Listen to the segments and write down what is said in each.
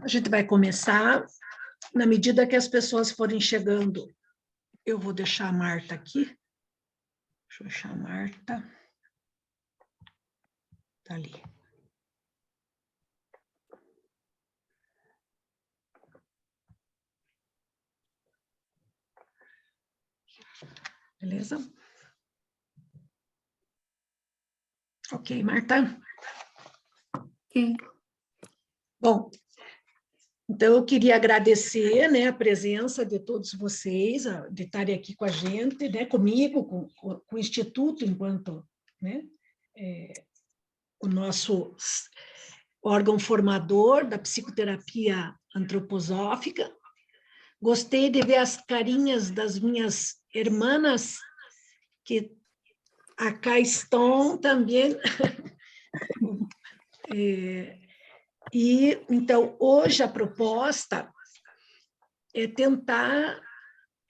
A gente vai começar, na medida que as pessoas forem chegando, eu vou deixar a Marta aqui. Deixa eu achar a Marta. Está ali. Beleza? Ok, Marta? Ok. Bom, então eu queria agradecer, né, a presença de todos vocês, de estarem aqui com a gente, né, comigo, com o Instituto, enquanto, né, o nosso órgão formador da psicoterapia antroposófica. Gostei de ver as carinhas das minhas irmãs, que acá estão também. E, então, hoje a proposta é tentar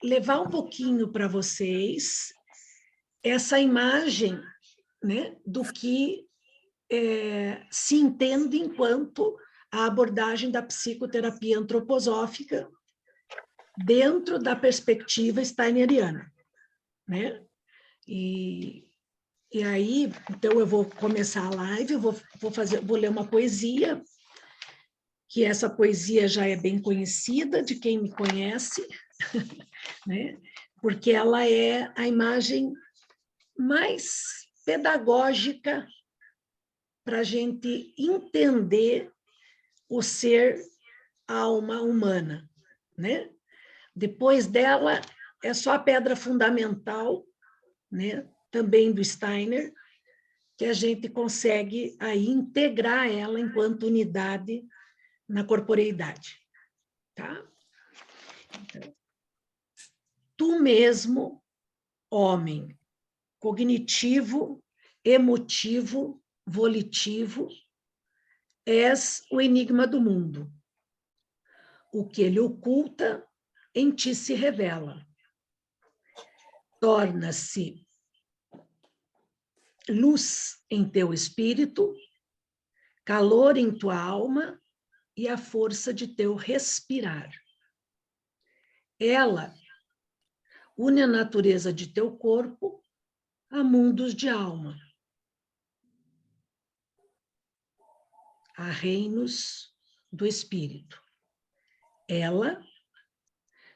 levar um pouquinho para vocês essa imagem, né, do que se entende enquanto a abordagem da psicoterapia antroposófica dentro da perspectiva steineriana, né? E aí, então, eu vou começar a live, eu vou ler uma poesia, que essa poesia já é bem conhecida de quem me conhece, né? Porque ela é a imagem mais pedagógica para a gente entender o ser alma humana, né? Depois dela, é só a pedra fundamental, né? Também do Steiner, que a gente consegue aí integrar ela enquanto unidade na corporeidade, tá? Então, tu mesmo, homem, cognitivo, emotivo, volitivo, és o enigma do mundo. O que ele oculta, em ti se revela. Torna-se luz em teu espírito, calor em tua alma e a força de teu respirar. Ela une a natureza de teu corpo a mundos de alma, a reinos do espírito. Ela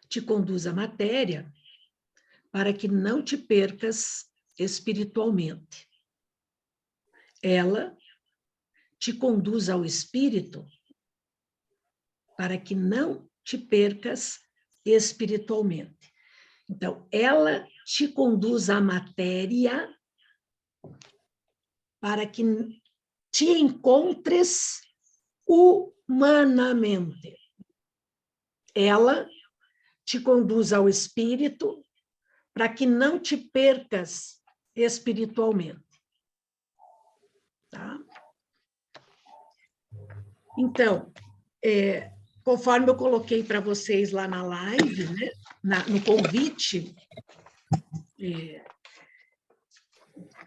te conduz à matéria para que não te percas espiritualmente. Ela te conduz ao espírito para que não te percas espiritualmente. Então, ela te conduz à matéria para que te encontres humanamente. Ela te conduz ao espírito para que não te percas espiritualmente. Tá? Então, conforme eu coloquei para vocês lá na live, né, no convite,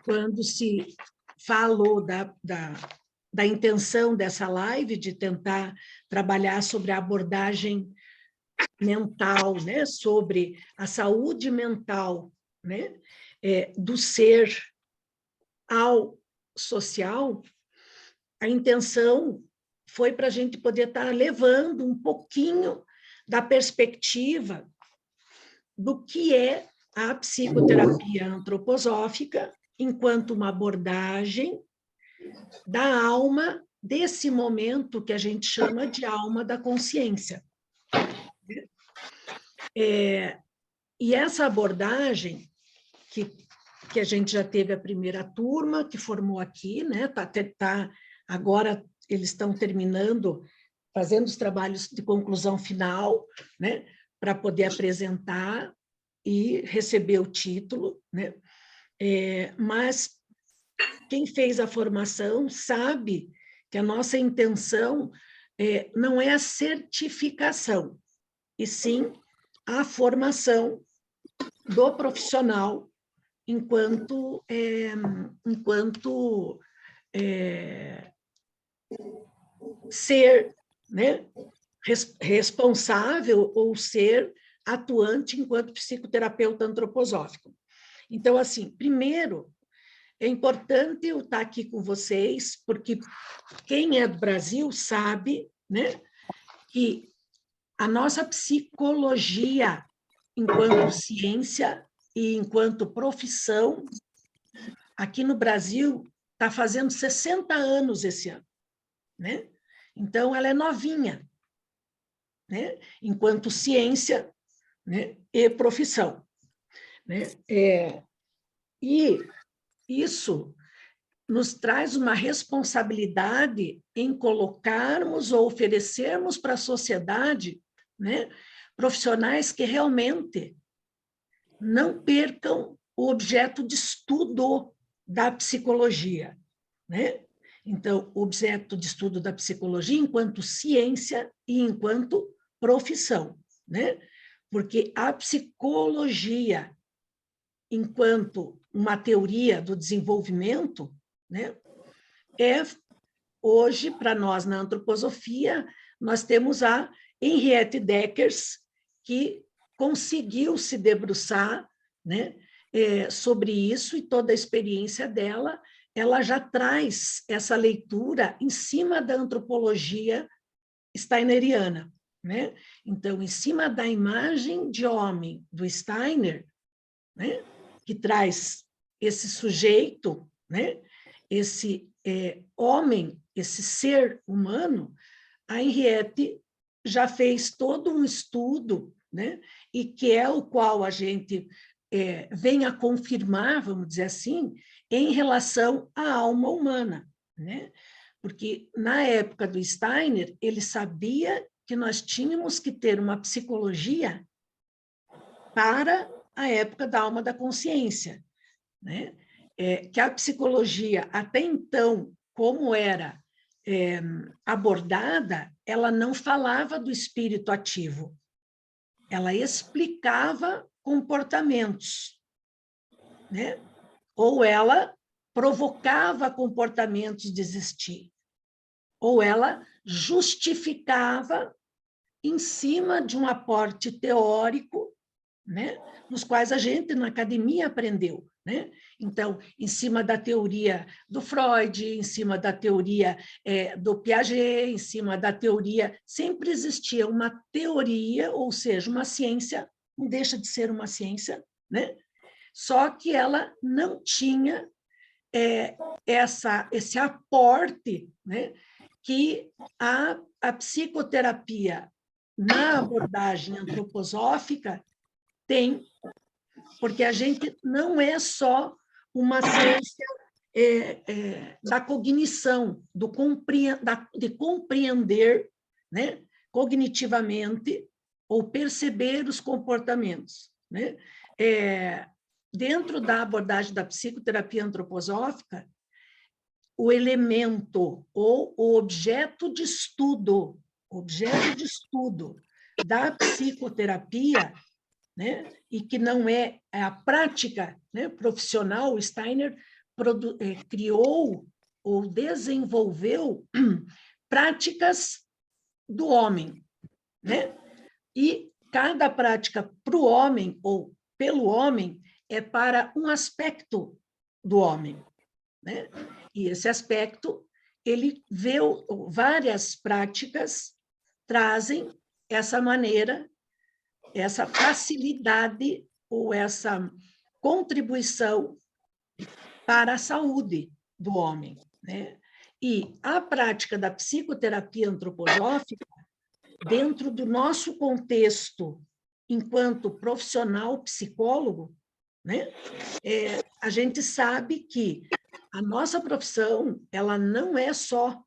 quando se falou da intenção dessa live, de tentar trabalhar sobre a abordagem mental, né, sobre a saúde mental, né, do ser ao social, a intenção foi para a gente poder estar levando um pouquinho da perspectiva do que é a psicoterapia antroposófica enquanto uma abordagem da alma, desse momento que a gente chama de alma da consciência. E essa abordagem, que a gente já teve a primeira turma, que formou aqui, né? Agora eles estão terminando, fazendo os trabalhos de conclusão final, né? Para poder apresentar e receber o título, né? Mas quem fez a formação sabe que a nossa intenção não é a certificação, e sim a formação do profissional enquanto ser, né, responsável ou ser atuante enquanto psicoterapeuta antroposófico. Então, assim, primeiro, é importante eu estar aqui com vocês, porque quem é do Brasil sabe, né, que a nossa psicologia, enquanto ciência e enquanto profissão, aqui no Brasil, está fazendo 60 anos esse ano, né? Então, ela é novinha, né? Enquanto ciência, né? E profissão, né? E isso nos traz uma responsabilidade em colocarmos ou oferecermos para a sociedade, né, profissionais que realmente não percam o objeto de estudo da psicologia, né? Então, o objeto de estudo da psicologia enquanto ciência e enquanto profissão, né? Porque a psicologia, enquanto uma teoria do desenvolvimento, né, hoje, para nós, na antroposofia, nós temos a Henriette Deckers, que conseguiu se debruçar, né, sobre isso, e toda a experiência dela, ela já traz essa leitura em cima da antropologia steineriana, né? Então, em cima da imagem de homem do Steiner, né, que traz esse sujeito, né, esse homem, esse ser humano, a Henriette já fez todo um estudo, né, e que é o qual a gente vem a confirmar, vamos dizer assim, em relação à alma humana, né? Porque na época do Steiner, ele sabia que nós tínhamos que ter uma psicologia para a época da alma da consciência, né? Que a psicologia, até então, como era abordada, ela não falava do espírito ativo, ela explicava comportamentos, né? Ou ela provocava comportamentos de existir, ou ela justificava em cima de um aporte teórico, né, nos quais a gente, na academia, aprendeu. Né? Então, em cima da teoria do Freud, em cima da teoria do Piaget, em cima da teoria, sempre existia uma teoria, ou seja, uma ciência, não deixa de ser uma ciência, né? Só que ela não tinha esse aporte, né, que a psicoterapia, na abordagem antroposófica, tem, porque a gente não é só uma ciência da cognição, de compreender, né, cognitivamente ou perceber os comportamentos. Né? Dentro da abordagem da psicoterapia antroposófica, o elemento ou o objeto de estudo da psicoterapia, né, e que não é a prática, né, profissional, o Steiner criou ou desenvolveu práticas do homem, né? E cada prática para o homem ou pelo homem é para um aspecto do homem, né? E esse aspecto, ele vê várias práticas trazem essa maneira, essa facilidade ou essa contribuição para a saúde do homem, né? E a prática da psicoterapia antroposófica, dentro do nosso contexto enquanto profissional psicólogo, né? A gente sabe que a nossa profissão, ela não é só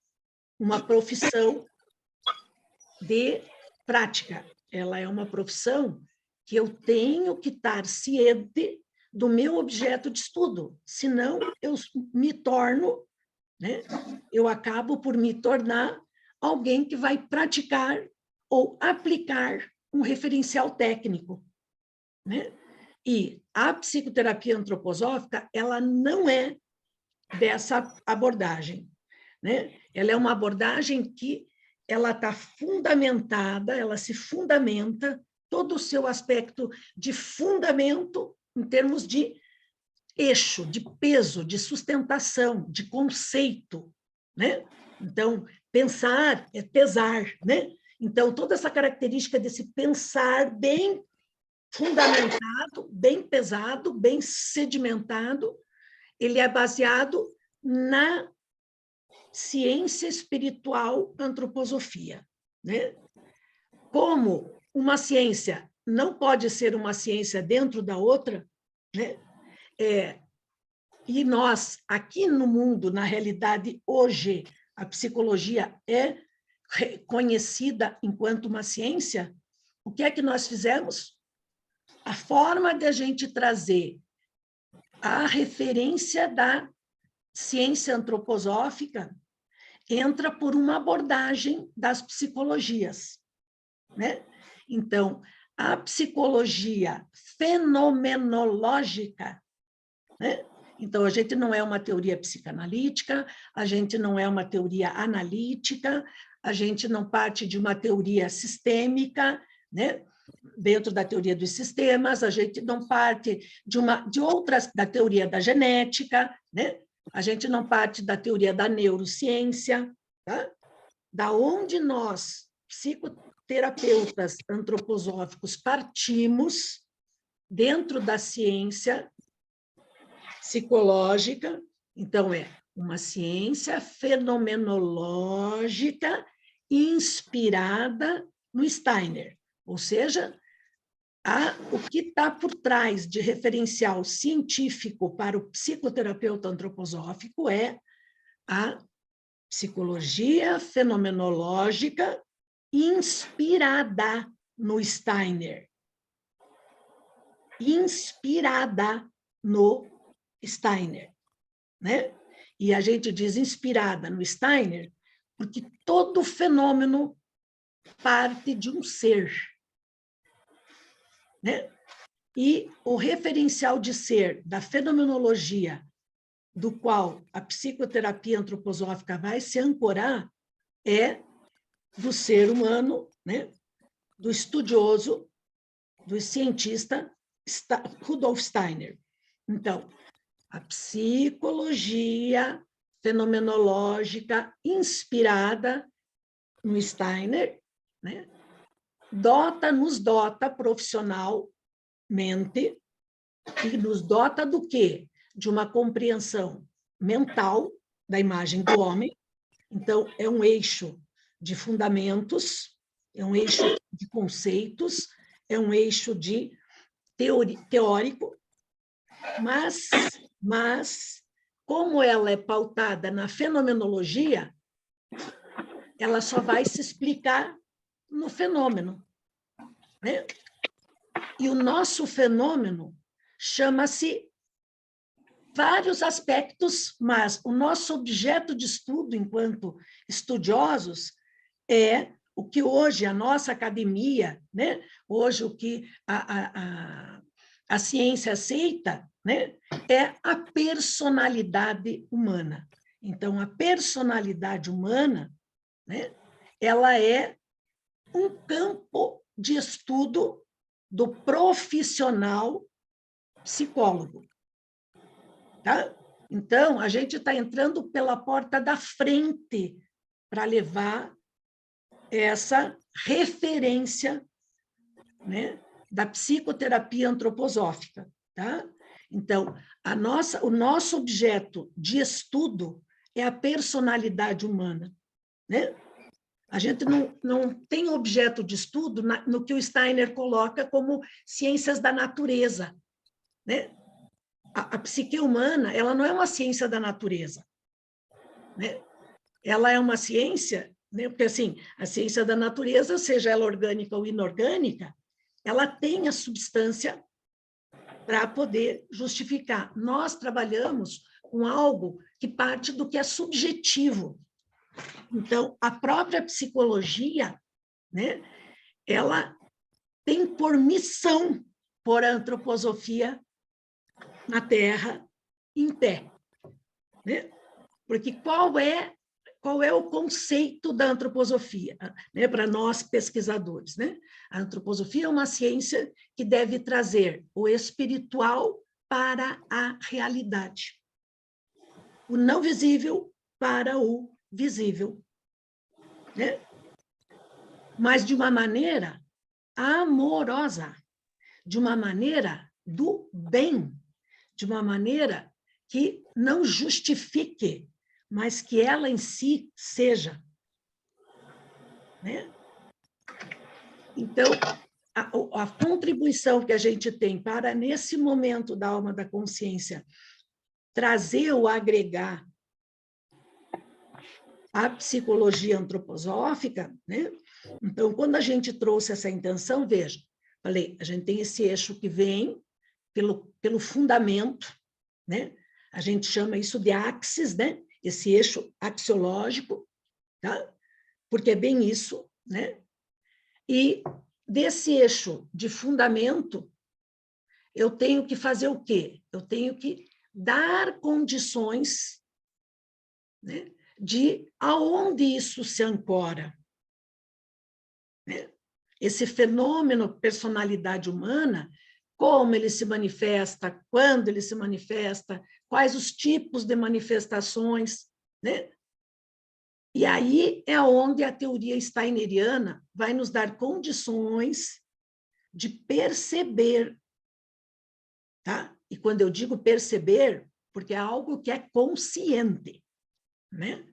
uma profissão de prática, ela é uma profissão que eu tenho que estar ciente do meu objeto de estudo, senão eu me torno, né, eu acabo por me tornar alguém que vai praticar ou aplicar um referencial técnico, né? E a psicoterapia antroposófica, ela não é dessa abordagem, né? Ela é uma abordagem que ela está fundamentada, ela se fundamenta, todo o seu aspecto de fundamento em termos de eixo, de peso, de sustentação, de conceito, né? Então, pensar é pesar, né? Então, toda essa característica desse pensar bem fundamentado, bem pesado, bem sedimentado, ele é baseado na ciência espiritual antroposofia, né? Como uma ciência não pode ser uma ciência dentro da outra, né? E nós, aqui no mundo, na realidade, hoje, a psicologia é reconhecida enquanto uma ciência, o que é que nós fizemos? A forma de a gente trazer a referência da ciência antroposófica entra por uma abordagem das psicologias, né? Então, a psicologia fenomenológica, né? Então, a gente não é uma teoria psicanalítica, a gente não é uma teoria analítica, a gente não parte de uma teoria sistêmica, né? Dentro da teoria dos sistemas, a gente não parte de outras, da teoria da genética, né? A gente não parte da teoria da neurociência, tá? Da onde nós, psicoterapeutas antroposóficos, partimos dentro da ciência psicológica, então é uma ciência fenomenológica inspirada no Steiner, ou seja, o que está por trás de referencial científico para o psicoterapeuta antroposófico é a psicologia fenomenológica inspirada no Steiner. Inspirada no Steiner, né? E a gente diz inspirada no Steiner porque todo fenômeno parte de um ser, né? E o referencial de ser da fenomenologia, do qual a psicoterapia antroposófica vai se ancorar, é do ser humano, né? Do estudioso, do cientista Rudolf Steiner. Então, a psicologia fenomenológica inspirada no Steiner, né? Nos dota profissionalmente, e nos dota do quê? De uma compreensão mental da imagem do homem. Então, é um eixo de fundamentos, é um eixo de conceitos, é um eixo de teórico, mas como ela é pautada na fenomenologia, ela só vai se explicar no fenômeno, né? E o nosso fenômeno chama-se vários aspectos, mas o nosso objeto de estudo enquanto estudiosos é o que hoje a nossa academia, né? Hoje o que a ciência aceita, né? É a personalidade humana. Então, a personalidade humana, né? Ela é um campo de estudo do profissional psicólogo. Tá? Então, a gente está entrando pela porta da frente para levar essa referência, né, da psicoterapia antroposófica. Tá? Então, o nosso objeto de estudo é a personalidade humana. Né? A gente não tem objeto de estudo no que o Steiner coloca como ciências da natureza. Né? A psique humana, ela não é uma ciência da natureza. Né? Ela é uma ciência, né? Porque assim, a ciência da natureza, seja ela orgânica ou inorgânica, ela tem a substância para poder justificar. Nós trabalhamos com algo que parte do que é subjetivo. Então, a própria psicologia, né, ela tem por missão pôr a antroposofia na Terra em pé. Né? Porque qual é qual é o conceito da antroposofia, né, para nós pesquisadores, né? A antroposofia é uma ciência que deve trazer o espiritual para a realidade, o não visível para o visível, né? Mas de uma maneira amorosa, de uma maneira do bem, de uma maneira que não justifique, mas que ela em si seja, né? Então, a contribuição que a gente tem para, nesse momento da alma da consciência, trazer ou agregar a psicologia antroposófica, né? Então, quando a gente trouxe essa intenção, veja, falei, a gente tem esse eixo que vem pelo fundamento, né? A gente chama isso de axis, né? Esse eixo axiológico, tá? Porque é bem isso, né? E desse eixo de fundamento, eu tenho que fazer o quê? Eu tenho que dar condições, né, de aonde isso se ancora, né? Esse fenômeno personalidade humana, como ele se manifesta, quando ele se manifesta, quais os tipos de manifestações, né? E aí é onde a teoria steineriana vai nos dar condições de perceber, tá? E quando eu digo perceber, porque é algo que é consciente, né?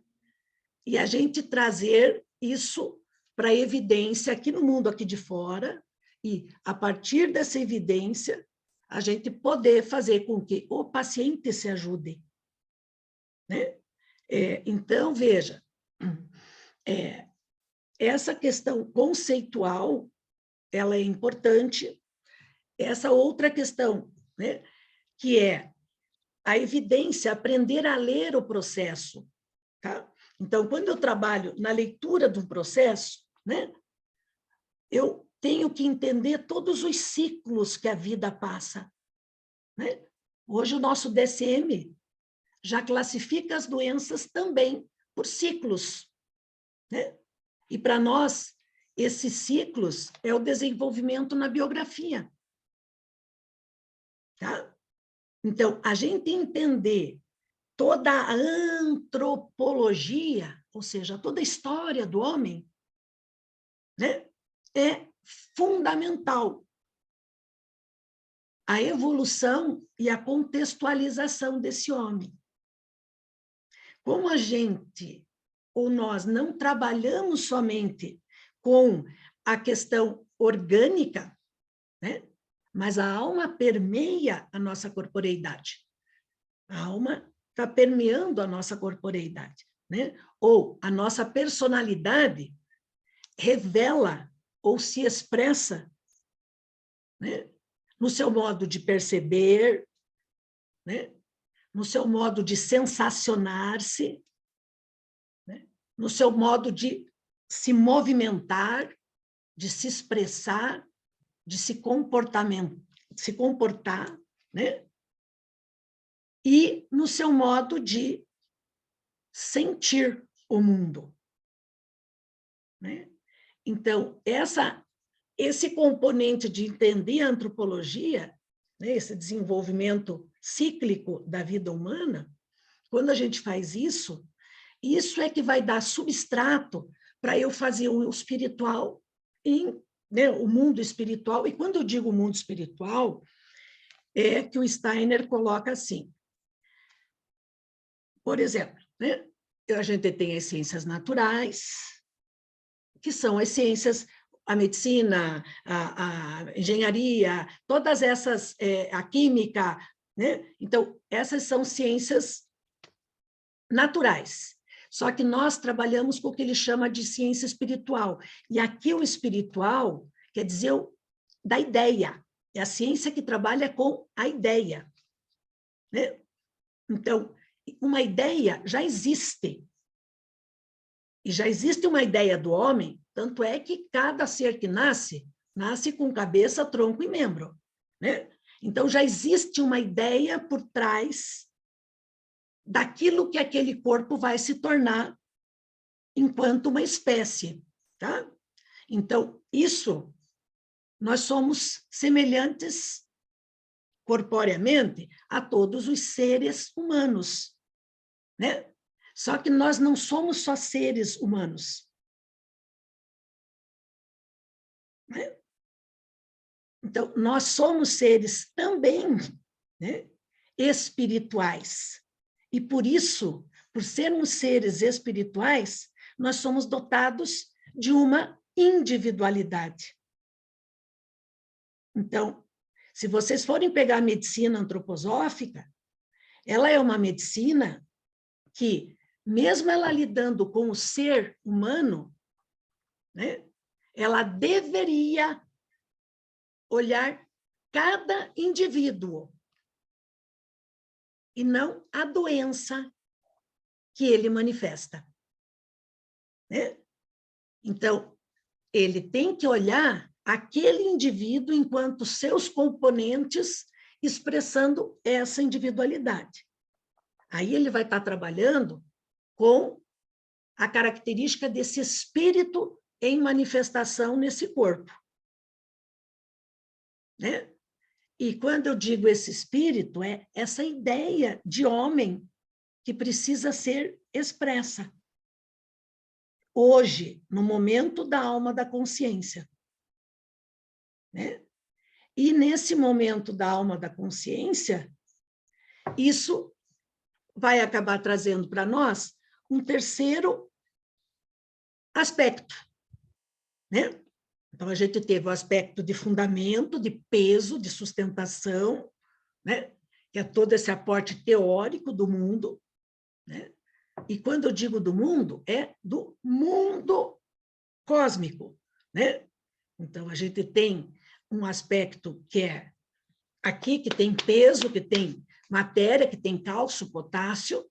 E a gente trazer isso para a evidência aqui no mundo aqui de fora, e a partir dessa evidência, a gente poder fazer com que o paciente se ajude, né? Então, veja, essa questão conceitual, ela é importante. Essa outra questão, né, que é a evidência, aprender a ler o processo, tá? Então, quando eu trabalho na leitura do processo, né, eu tenho que entender todos os ciclos que a vida passa, né? Hoje o nosso DSM já classifica as doenças também por ciclos, né? E para nós, esses ciclos é o desenvolvimento na biografia, tá? Então, a gente entender toda a antropologia, ou seja, toda a história do homem, né, é fundamental. A evolução e a contextualização desse homem. Como a gente, ou nós, não trabalhamos somente com a questão orgânica, né, mas a alma permeia a nossa corporeidade. A alma está permeando a nossa corporeidade, né? Ou a nossa personalidade revela ou se expressa, né, no seu modo de perceber, né, no seu modo de sensacionar-se, né, no seu modo de se movimentar, de se expressar, de se comportar, né? E no seu modo de sentir o mundo, né? Então, esse componente de entender a antropologia, né, esse desenvolvimento cíclico da vida humana, quando a gente faz isso, isso é que vai dar substrato para eu fazer o espiritual, né, o mundo espiritual. E quando eu digo mundo espiritual, é que o Steiner coloca assim, por exemplo, né, a gente tem as ciências naturais, que são as ciências, a medicina, a engenharia, todas essas, a química, né? Então, essas são ciências naturais. Só que nós trabalhamos com o que ele chama de ciência espiritual. E aqui o espiritual quer dizer da ideia. É a ciência que trabalha com a ideia, né? Então, uma ideia já existe. E já existe uma ideia do homem, tanto é que cada ser que nasce, nasce com cabeça, tronco e membro, né? Então, já existe uma ideia por trás daquilo que aquele corpo vai se tornar enquanto uma espécie, tá? Então, isso, nós somos semelhantes corporeamente a todos os seres humanos, né? Só que nós não somos só seres humanos, né? Então, nós somos seres também, né, espirituais. E por isso, por sermos seres espirituais, nós somos dotados de uma individualidade. Então, se vocês forem pegar a medicina antroposófica, ela é uma medicina que, mesmo ela lidando com o ser humano, né, ela deveria olhar cada indivíduo e não a doença que ele manifesta, né? Então, ele tem que olhar aquele indivíduo enquanto seus componentes expressando essa individualidade. Aí ele vai estar trabalhando com a característica desse espírito em manifestação nesse corpo, né? E quando eu digo esse espírito, é essa ideia de homem que precisa ser expressa hoje, no momento da alma da consciência, né? E nesse momento da alma da consciência, isso vai acabar trazendo para nós um terceiro aspecto, né? Então, a gente teve o aspecto de fundamento, de peso, de sustentação, né? Que é todo esse aporte teórico do mundo, né? E quando eu digo do mundo, é do mundo cósmico, né? Então, a gente tem um aspecto que é aqui, que tem peso, que tem matéria, que tem cálcio, potássio,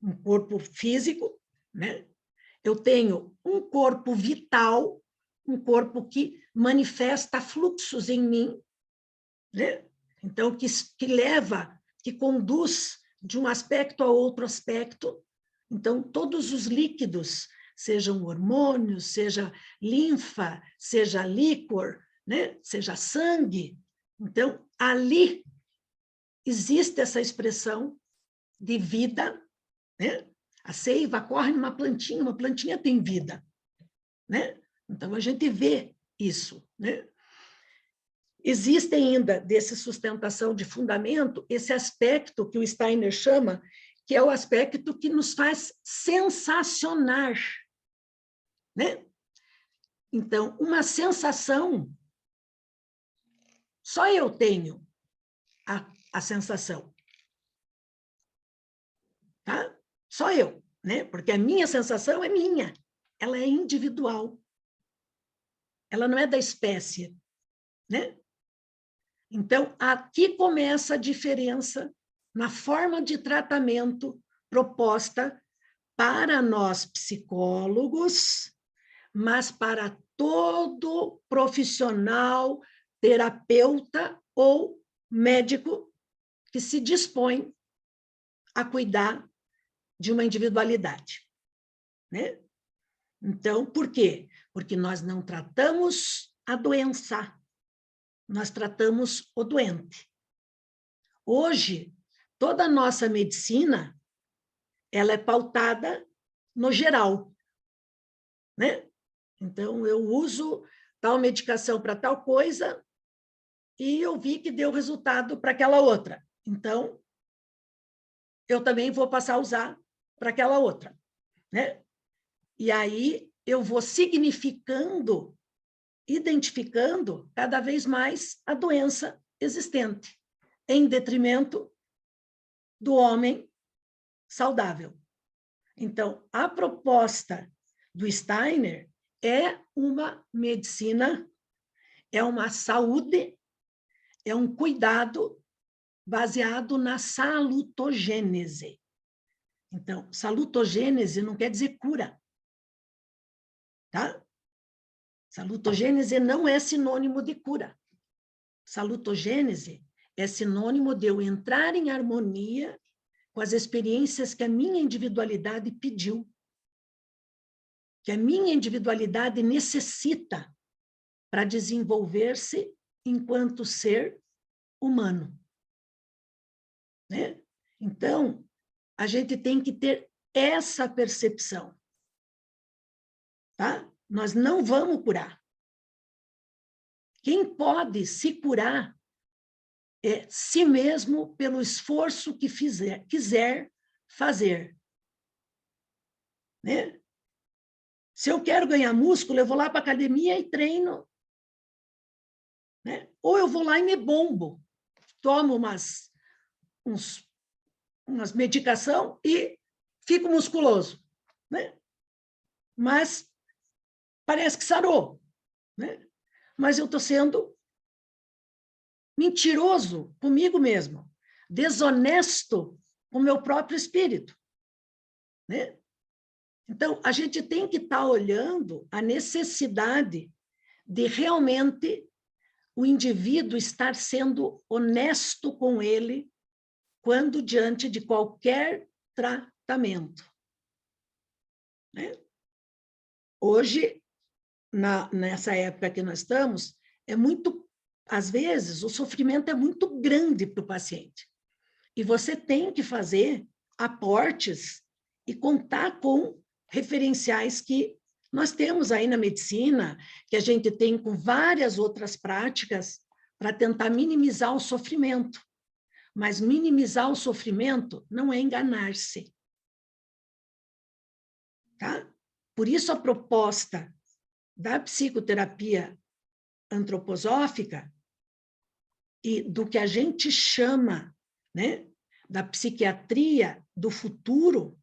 um corpo físico, né? Eu tenho um corpo vital, um corpo que manifesta fluxos em mim, né? Então, que leva, que conduz de um aspecto a outro aspecto. Então, todos os líquidos, sejam hormônios, seja linfa, seja líquor, né? Seja sangue. Então, ali existe essa expressão de vida, né? A seiva corre numa plantinha, uma plantinha tem vida, né? Então, a gente vê isso, né? Existe ainda, desse sustentação de fundamento, esse aspecto que o Steiner chama, que é o aspecto que nos faz sensacionar, né? Então, uma sensação, só eu tenho a sensação, tá? Só eu, né? Porque a minha sensação é minha, ela é individual, ela não é da espécie, né? Então, aqui começa a diferença na forma de tratamento proposta para nós psicólogos, mas para todo profissional, terapeuta ou médico que se dispõe a cuidar de uma individualidade, né? Então, por quê? Porque nós não tratamos a doença, nós tratamos o doente. Hoje, toda a nossa medicina, ela é pautada no geral, né? Então, eu uso tal medicação para tal coisa e eu vi que deu resultado para aquela outra. Então, eu também vou passar a usar para aquela outra, né? E aí eu vou significando, identificando cada vez mais a doença existente, em detrimento do homem saudável. Então, a proposta do Steiner é uma medicina, é uma saúde, é um cuidado baseado na salutogênese. Então, salutogênese não quer dizer cura, tá? Salutogênese não é sinônimo de cura. Salutogênese é sinônimo de eu entrar em harmonia com as experiências que a minha individualidade pediu. que a minha individualidade necessita para desenvolver-se enquanto ser humano, né? Então, a gente tem que ter essa percepção, tá? Nós não vamos curar. Quem pode se curar é si mesmo pelo esforço que quiser fazer, né? Se eu quero ganhar músculo, eu vou lá para a academia e treino, né? Ou eu vou lá e me bombo, tomo umas medicação e fico musculoso, né? Mas parece que sarou, né? Mas eu estou sendo mentiroso comigo mesmo, desonesto com o meu próprio espírito, né? Então, a gente tem que estar olhando a necessidade de realmente o indivíduo estar sendo honesto com ele quando diante de qualquer tratamento, né? Hoje, nessa época que nós estamos, às vezes, o sofrimento é muito grande para o paciente. E você tem que fazer aportes e contar com referenciais que nós temos aí na medicina, que a gente tem com várias outras práticas para tentar minimizar o sofrimento. Mas minimizar o sofrimento não é enganar-se, tá? Por isso a proposta da psicoterapia antroposófica e do que a gente chama, né, da psiquiatria do futuro,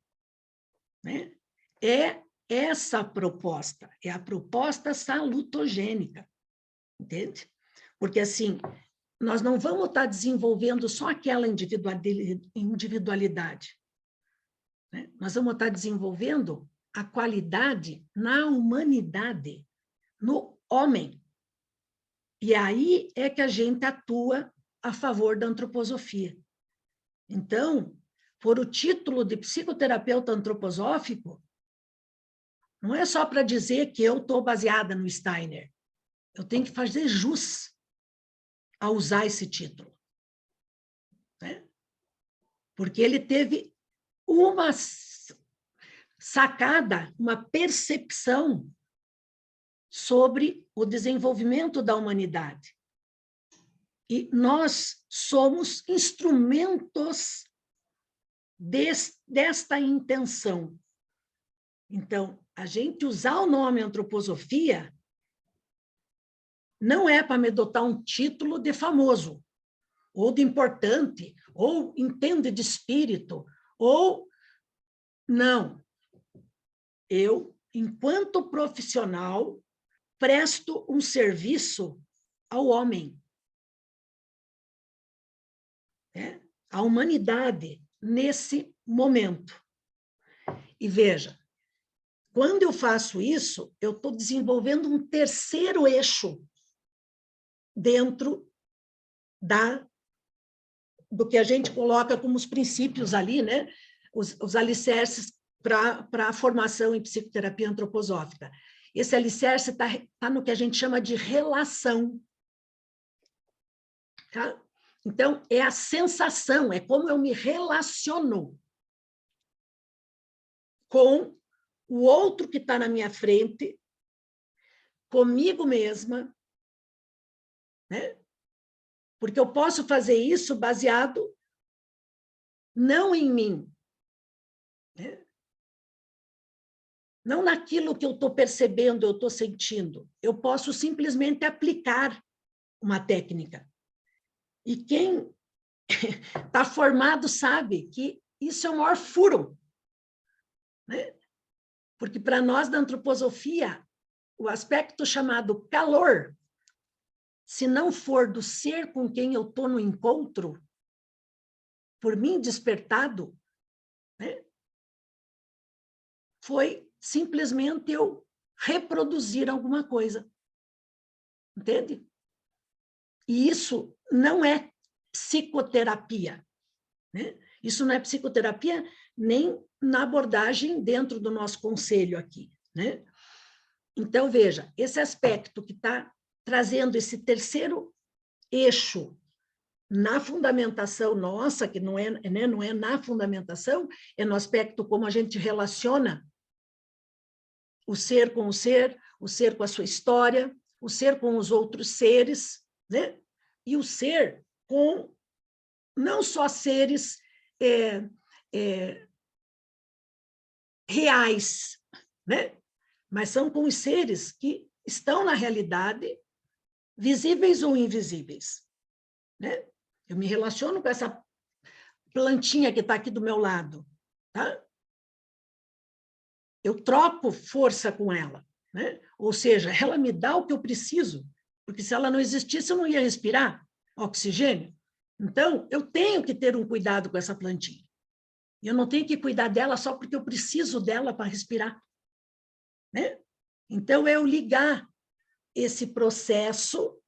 né, é essa proposta, é a proposta salutogênica, entende? Porque, assim, nós não vamos estar desenvolvendo só aquela individualidade, né? Nós vamos estar desenvolvendo a qualidade na humanidade, no homem. E aí é que a gente atua a favor da antroposofia. Então, por o título de psicoterapeuta antroposófico, não é só para dizer que eu estou baseada no Steiner. Eu tenho que fazer jus a usar esse título, né? Porque ele teve uma sacada, uma percepção sobre o desenvolvimento da humanidade. E nós somos instrumentos desta intenção. Então, a gente usar o nome antroposofia não é para me adotar um título de famoso, ou de importante, ou entende de espírito, ou... Não. Eu, enquanto profissional, presto um serviço ao homem, né? À humanidade, nesse momento. E veja, quando eu faço isso, eu estou desenvolvendo um terceiro eixo dentro do que a gente coloca como os princípios ali, né? Os alicerces para a formação em psicoterapia antroposófica. Esse alicerce está no que a gente chama de relação. Tá? Então, é a sensação, é como eu me relaciono com o outro que está na minha frente, comigo mesma, né? Porque eu posso fazer isso baseado não em mim, né? Não naquilo que eu estou percebendo, eu estou sentindo. Eu posso simplesmente aplicar uma técnica. E quem está formado sabe que isso é o maior furo, né? Porque para nós da antroposofia, o aspecto chamado calor, se não for do ser com quem eu estou no encontro, por mim despertado, né, foi simplesmente eu reproduzir alguma coisa. Entende? E isso não é psicoterapia, né? Isso não é psicoterapia nem na abordagem dentro do nosso conselho aqui, né? Então, veja, esse aspecto que está trazendo esse terceiro eixo na fundamentação nossa, que não é, né, não é na fundamentação, é no aspecto como a gente relaciona o ser com a sua história, o ser com os outros seres, né? E o ser com não só seres reais, né? Mas são com os seres que estão na realidade, visíveis ou invisíveis, né? Eu me relaciono com essa plantinha que está aqui do meu lado, tá? Eu troco força com ela, né? Ou seja, ela me dá o que eu preciso, porque se ela não existisse, eu não ia respirar oxigênio. Então, eu tenho que ter um cuidado com essa plantinha. Eu não tenho que cuidar dela só porque eu preciso dela para respirar, né? Então, eu ligar esse processo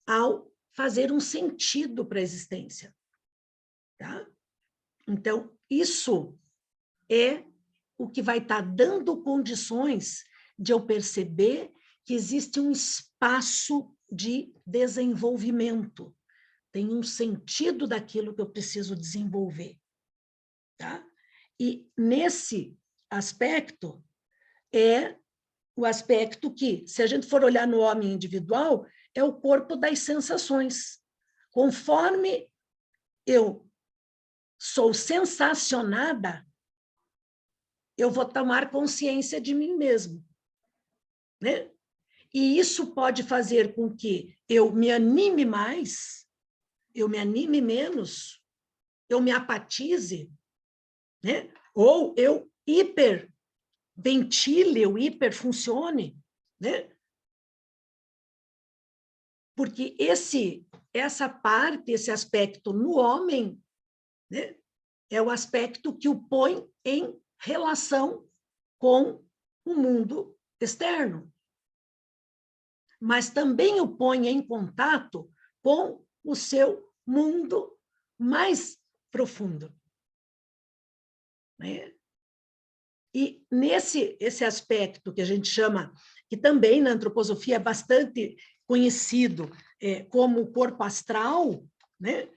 ao fazer um sentido para a existência, tá? Então, isso é o que vai estar dando condições de eu perceber que existe um espaço de desenvolvimento, tem um sentido daquilo que eu preciso desenvolver, tá? E nesse aspecto é o aspecto que, se a gente for olhar no homem individual, é o corpo das sensações. Conforme eu sou sensacionada, eu vou tomar consciência de mim mesmo, né? E isso pode fazer com que eu me anime mais, eu me anime menos, eu me apatize, né? Ou eu hiperventile, eu hiperfuncione, né? Porque essa parte, esse aspecto no homem, né, é o aspecto que o põe em relação com o mundo externo, mas também o põe em contato com o seu mundo mais profundo, né? E esse aspecto que a gente chama, que também na antroposofia é bastante conhecido como o corpo astral, né?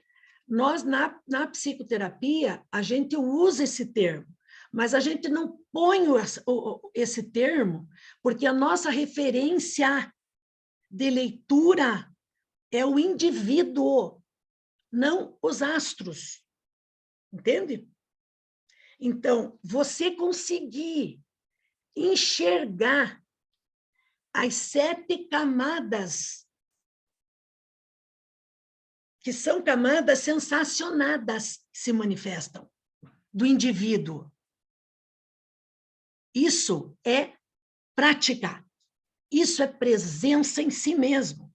Nós, na psicoterapia, a gente usa esse termo, mas a gente não põe esse termo porque a nossa referência de leitura é o indivíduo, não os astros, entende? Então, você conseguir enxergar as 7 camadas, que são camadas sensacionadas que se manifestam do indivíduo. Isso é prática, isso é presença em si mesmo.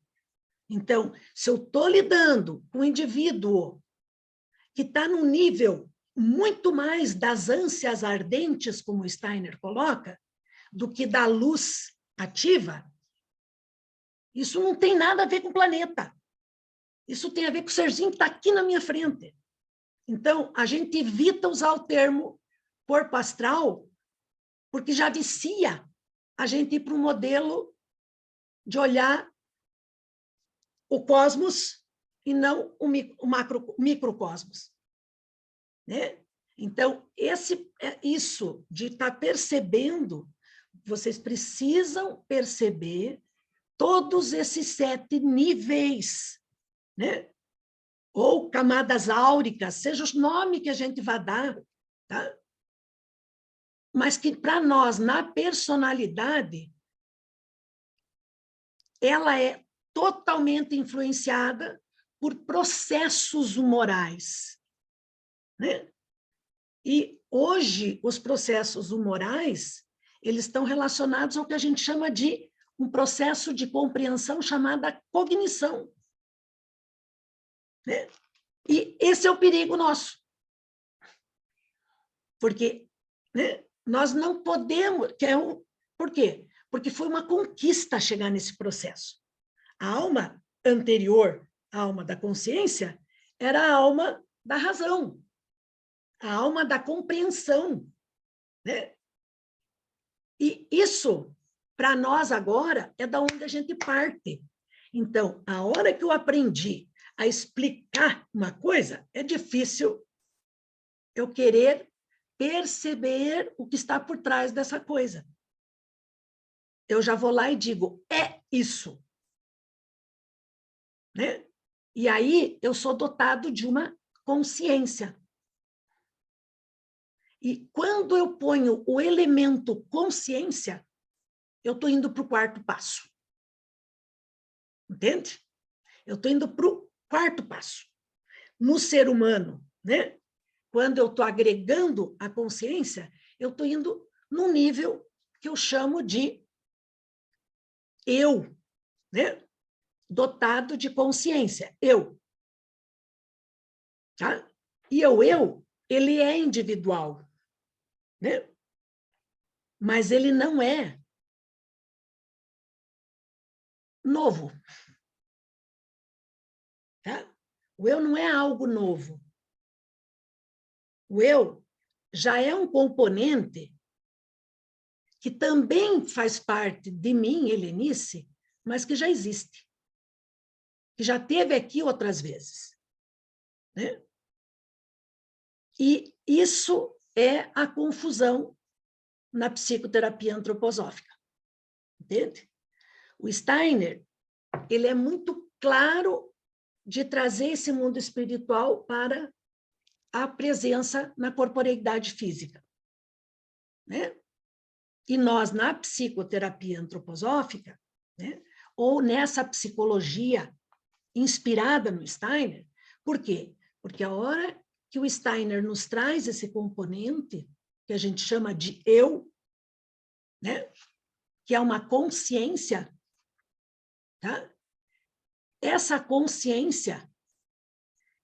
Então, se eu estou lidando com um indivíduo que está num nível muito mais das ânsias ardentes, como o Steiner coloca, do que da luz ativa, isso não tem nada a ver com o planeta. Isso tem a ver com o serzinho que está aqui na minha frente. Então, a gente evita usar o termo corpo astral, porque já vicia a gente ir para um modelo de olhar o cosmos e não o microcosmos, né? Então, isso de estar percebendo, vocês precisam perceber todos esses 7 níveis, né? Ou camadas áuricas, seja o nome que a gente vai dar, tá? Mas que, para nós, na personalidade, ela é totalmente influenciada por processos humorais, né? E hoje os processos humorais, eles estão relacionados ao que a gente chama de um processo de compreensão chamada cognição, né? E esse é o perigo nosso. Porque, né, nós não podemos... Por quê? Porque foi uma conquista chegar nesse processo. A alma anterior, a alma da consciência, era a alma da razão, a alma da compreensão, né? E isso, para nós agora, é da onde a gente parte. Então, a hora que eu aprendi a explicar uma coisa, é difícil eu querer perceber o que está por trás dessa coisa. Eu já vou lá e digo, é isso. Né? E aí eu sou dotado de uma consciência. E quando eu ponho o elemento consciência, eu estou indo para o quarto passo. Entende? Eu estou indo para o quarto passo. No ser humano, né? Quando eu estou agregando a consciência, eu estou indo num nível que eu chamo de eu, né? Dotado de consciência, eu. Tá? E ele é individual, né? Mas ele não é novo. Tá? O eu não é algo novo. O eu já é um componente que também faz parte de mim, Helenice, mas que já existe, que já esteve aqui outras vezes. Né? E isso é a confusão na psicoterapia antroposófica. Entende? O Steiner, ele é muito claro de trazer esse mundo espiritual para a presença na corporeidade física. Né? E nós, na psicoterapia antroposófica, né, ou nessa psicologia inspirada no Steiner, por quê? Porque a hora que o Steiner nos traz esse componente, que a gente chama de eu, né, que é uma consciência, tá? Essa consciência,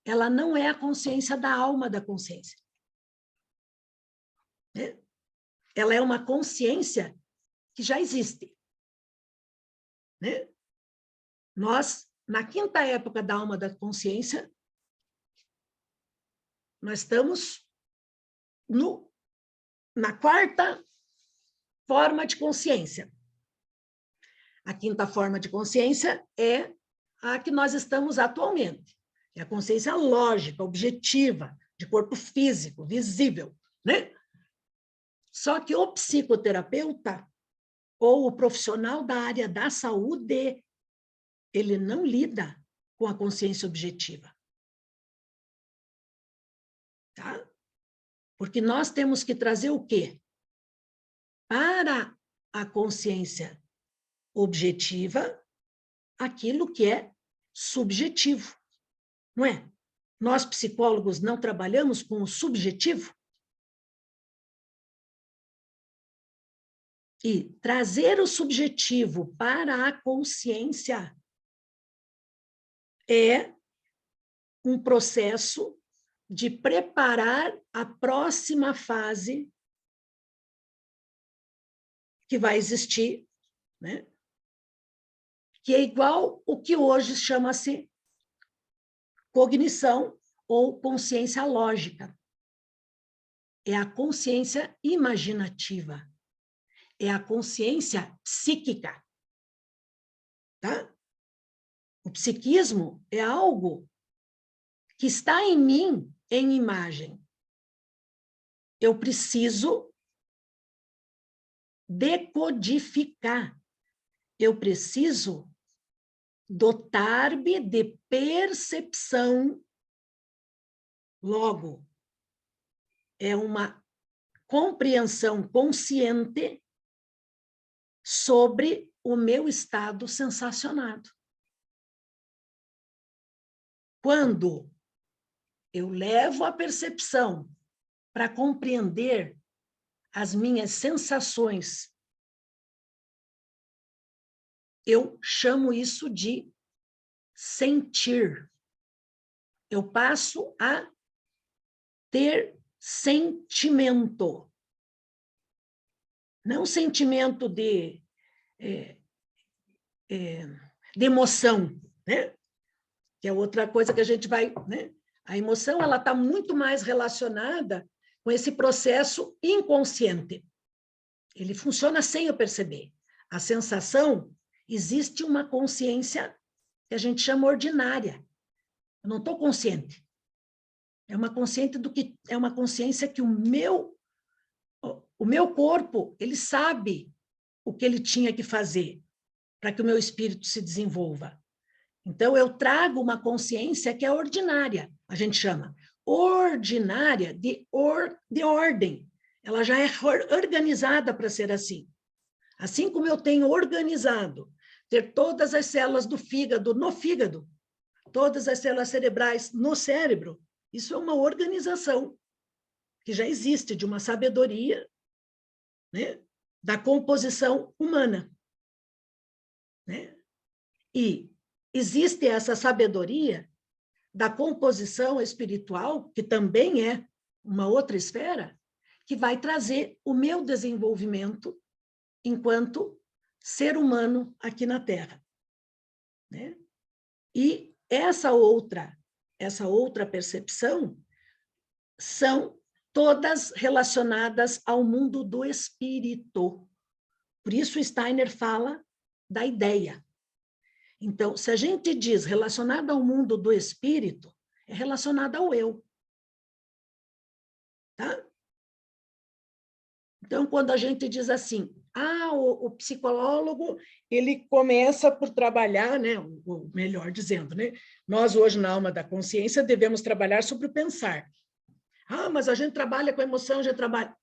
ela não é a consciência da alma da consciência. Né? Ela é uma consciência que já existe. Né? Nós, na quinta época da alma da consciência, nós estamos na quarta forma de consciência. A quinta forma de consciência é a que nós estamos atualmente. É a consciência lógica, objetiva, de corpo físico, visível. Né? Só que o psicoterapeuta ou o profissional da área da saúde, ele não lida com a consciência objetiva. Tá? Porque nós temos que trazer o quê? Para a consciência objetiva, aquilo que é subjetivo, não é? Nós, psicólogos, não trabalhamos com o subjetivo? E trazer o subjetivo para a consciência é um processo de preparar a próxima fase que vai existir, né? Que é igual o que hoje chama-se cognição ou consciência lógica. É a consciência imaginativa. É a consciência psíquica. Tá? O psiquismo é algo que está em mim em imagem. Eu preciso decodificar. Eu preciso dotar-me de percepção. Logo, é uma compreensão consciente sobre o meu estado sensacionado. Quando eu levo a percepção para compreender as minhas sensações, eu chamo isso de sentir. Eu passo a ter sentimento. Não sentimento de emoção, né? Que é outra coisa que a gente vai... Né? A emoção ela está muito mais relacionada com esse processo inconsciente. Ele funciona sem eu perceber. A sensação, existe uma consciência que a gente chama ordinária. Eu não estou consciente. É uma consciência que o meu corpo, ele sabe o que ele tinha que fazer para que o meu espírito se desenvolva. Então, eu trago uma consciência que é ordinária, a gente chama. Ordinária de ordem. Ela já é organizada para ser assim. Assim como eu tenho organizado ter todas as células do fígado no fígado, todas as células cerebrais no cérebro, isso é uma organização que já existe, de uma sabedoria, né, da composição humana. Né? E existe essa sabedoria da composição espiritual, que também é uma outra esfera, que vai trazer o meu desenvolvimento enquanto ser humano aqui na Terra. Né? E essa outra percepção são todas relacionadas ao mundo do espírito. Por isso Steiner fala da ideia. Então, se a gente diz relacionada ao mundo do espírito, é relacionada ao eu. Tá? Então, quando a gente diz assim, o psicólogo, ele começa por trabalhar, né, ou melhor dizendo, né, nós hoje na Alma da Consciência devemos trabalhar sobre o pensar. Mas a gente trabalha com emoção, a gente trabalha...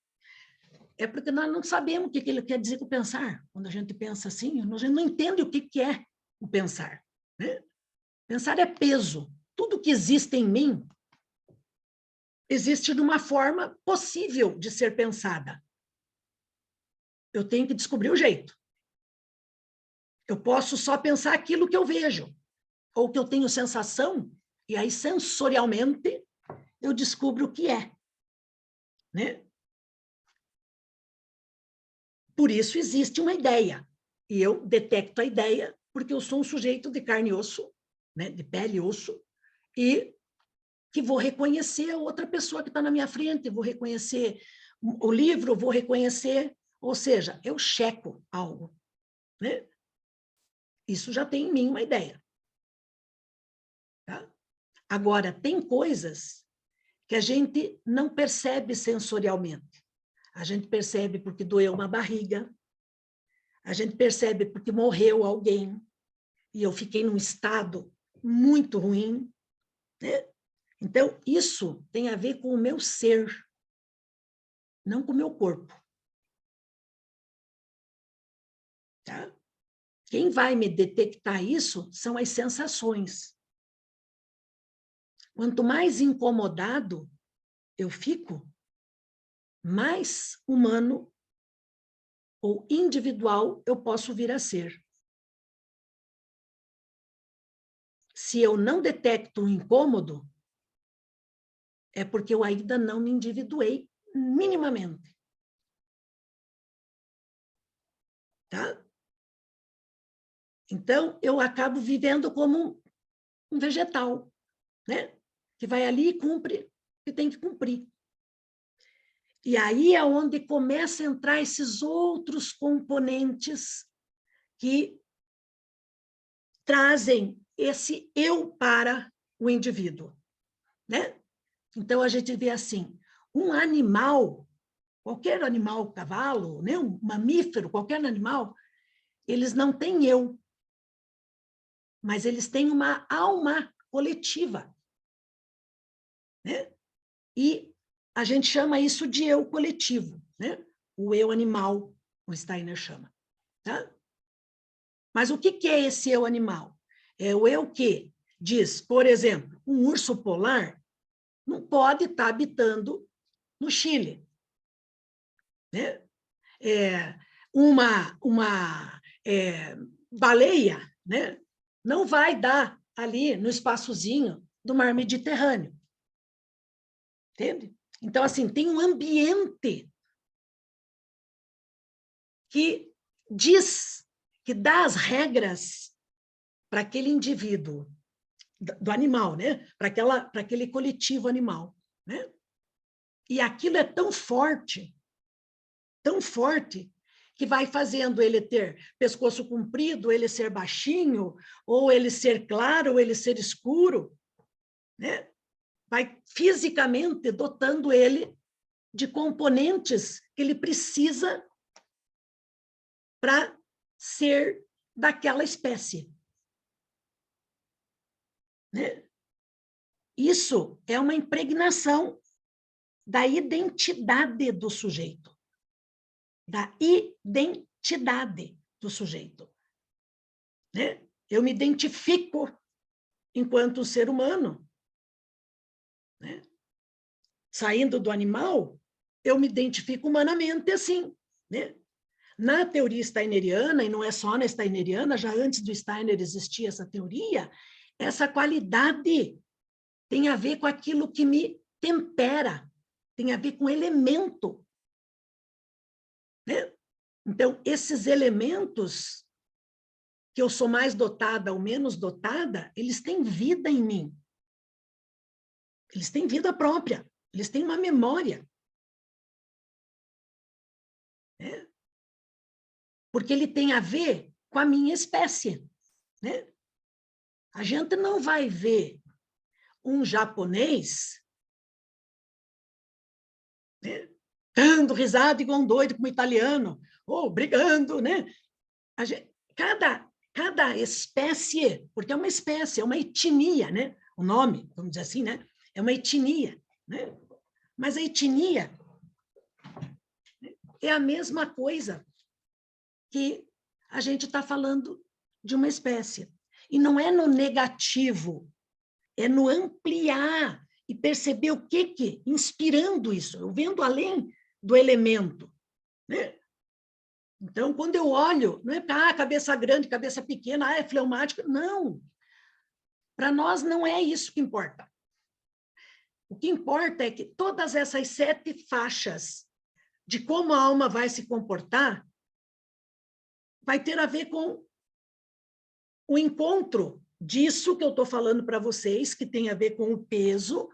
É porque nós não sabemos o que ele quer dizer com pensar. Quando a gente pensa assim, a gente não entende o que é o pensar. Né? Pensar é peso. Tudo que existe em mim existe de uma forma possível de ser pensada. Eu tenho que descobrir o jeito. Eu posso só pensar aquilo que eu vejo, ou que eu tenho sensação, e aí sensorialmente eu descubro o que é. Né? Por isso existe uma ideia, e eu detecto a ideia porque eu sou um sujeito de carne e osso, né? De pele e osso, e que vou reconhecer a outra pessoa que está na minha frente, vou reconhecer o livro, vou reconhecer, ou seja, eu checo algo. Né? Isso já tem em mim uma ideia. Tá? Agora, tem coisas que a gente não percebe sensorialmente. A gente percebe porque doeu uma barriga, a gente percebe porque morreu alguém, e eu fiquei num estado muito ruim. Né? Então, isso tem a ver com o meu ser, não com o meu corpo. Tá? Quem vai me detectar isso são as sensações. Quanto mais incomodado eu fico, mais humano ou individual eu posso vir a ser. Se eu não detecto o incômodo, é porque eu ainda não me individuei minimamente. Tá? Então, eu acabo vivendo como um vegetal, né? Que vai ali e cumpre o que tem que cumprir. E aí é onde começa a entrar esses outros componentes que trazem esse eu para o indivíduo, né? Então, a gente vê assim, um animal, qualquer animal, cavalo, né? Um mamífero, qualquer animal, eles não têm eu, mas eles têm uma alma coletiva. Né? E a gente chama isso de eu coletivo, né? O eu animal, o Steiner chama. Tá? Mas o que é esse eu animal? É o eu que diz, por exemplo, um urso polar não pode estar habitando no Chile. Né? Uma baleia, né? Não vai dar ali no espaçozinho do mar Mediterrâneo. Entende? Então, assim, tem um ambiente que diz, que dá as regras para aquele indivíduo, do animal, né? Para aquele coletivo animal. Né? E aquilo é tão forte, que vai fazendo ele ter pescoço comprido, ele ser baixinho, ou ele ser claro, ou ele ser escuro, né? Vai fisicamente dotando ele de componentes que ele precisa para ser daquela espécie, né? Isso é uma impregnação da identidade do sujeito, da identidade do sujeito, né? Eu me identifico enquanto ser humano, né? Saindo do animal, eu me identifico humanamente assim, né? Na teoria steineriana, e não é só na steineriana, já antes do Steiner existia essa teoria, essa qualidade tem a ver com aquilo que me tempera, tem a ver com elemento, né? Então, esses elementos que eu sou mais dotada ou menos dotada, eles têm vida em mim. Eles têm vida própria, eles têm uma memória. Né? Porque ele tem a ver com a minha espécie. Né? A gente não vai ver um japonês, né, dando risada igual um doido como um italiano, ou brigando, né? Cada espécie, porque é uma espécie, é uma etnia, né? O nome, vamos dizer assim, né? É uma etnia, né? Mas a etnia é a mesma coisa que a gente está falando de uma espécie. E não é no negativo, é no ampliar e perceber o que inspirando isso, eu vendo além do elemento, né? Então, quando eu olho, não é cabeça grande, cabeça pequena, é fleumático, não. Para nós não é isso que importa. O que importa é que todas essas 7 faixas de como a alma vai se comportar vai ter a ver com o encontro disso que eu estou falando para vocês, que tem a ver com o peso,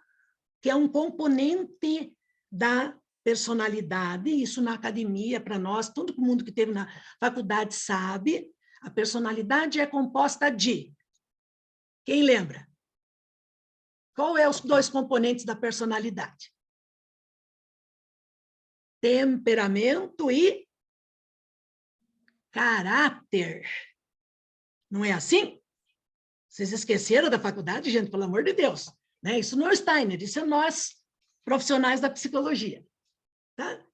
que é um componente da personalidade, isso na academia, para nós, todo mundo que teve na faculdade sabe, a personalidade é composta de... Quem lembra? Qual é os 2 componentes da personalidade? Temperamento e caráter. Não é assim? Vocês esqueceram da faculdade, gente, pelo amor de Deus. Né? Isso não é o Steiner, isso é nós, profissionais da psicologia. Tá?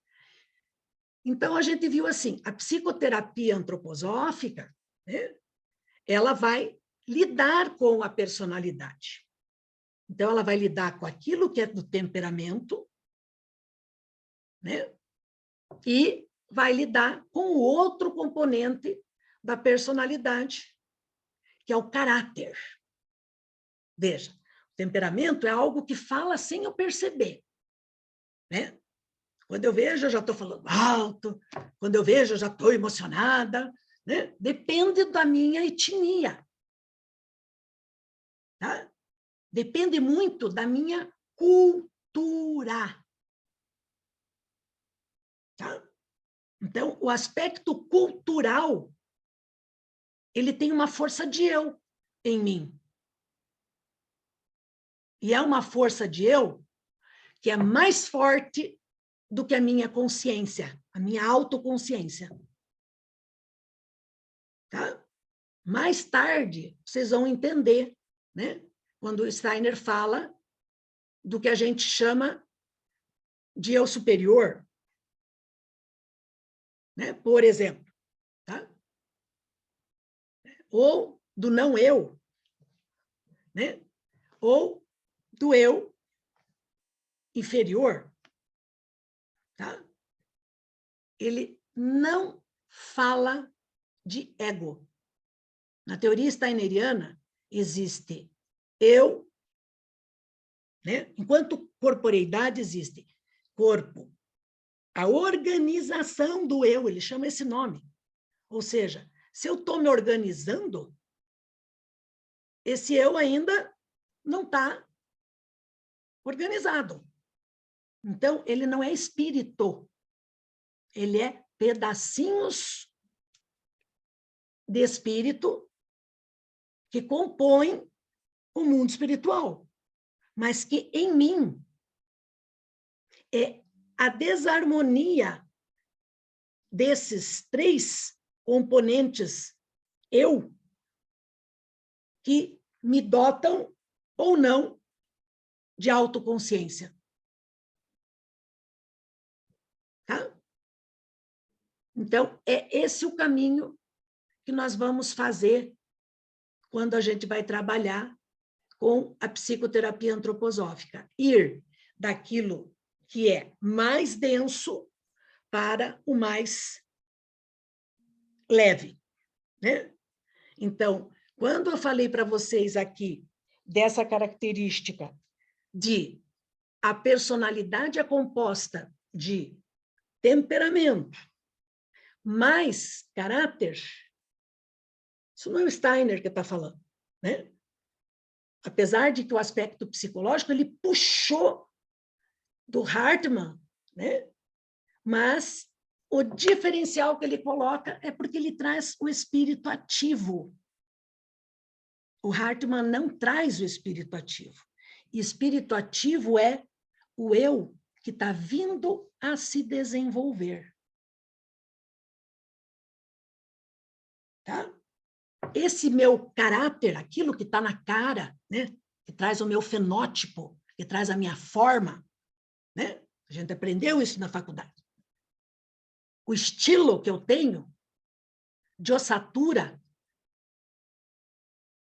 Então, a gente viu assim, a psicoterapia antroposófica, né, ela vai lidar com a personalidade. Então, ela vai lidar com aquilo que é do temperamento, né, e vai lidar com o outro componente da personalidade, que é o caráter. Veja, o temperamento é algo que fala sem eu perceber, né? Quando eu vejo, eu já estou falando alto, quando eu vejo, eu já estou emocionada, né? Depende da minha etnia. Tá? Depende muito da minha cultura. Tá? Então, o aspecto cultural, ele tem uma força de eu em mim. E é uma força de eu que é mais forte do que a minha consciência, a minha autoconsciência. Tá? Mais tarde, vocês vão entender, né? Quando o Steiner fala do que a gente chama de eu superior, né? Por exemplo, tá? Ou do não eu, né? Ou do eu inferior, tá? Ele não fala de ego. Na teoria steineriana, existe eu, né? Enquanto corporeidade existe corpo, a organização do eu, ele chama esse nome. Ou seja, se eu estou me organizando, esse eu ainda não está organizado. Então, ele não é espírito, ele é pedacinhos de espírito que compõem o mundo espiritual, mas que em mim é a desarmonia desses 3 componentes eu que me dotam ou não de autoconsciência. Tá? Então, é esse o caminho que nós vamos fazer quando a gente vai trabalhar com a psicoterapia antroposófica. Ir daquilo que é mais denso para o mais leve, né? Então, quando eu falei para vocês aqui dessa característica de a personalidade é composta de temperamento mais caráter, isso não é o Steiner que está falando, né? Apesar de que o aspecto psicológico ele puxou do Hartmann, né? Mas o diferencial que ele coloca é porque ele traz o espírito ativo. O Hartmann não traz o espírito ativo. Espírito ativo é o eu que está vindo a se desenvolver. Tá? Esse meu caráter, aquilo que está na cara, né? Que traz o meu fenótipo, que traz a minha forma, né? A gente aprendeu isso na faculdade. O estilo que eu tenho, de ossatura,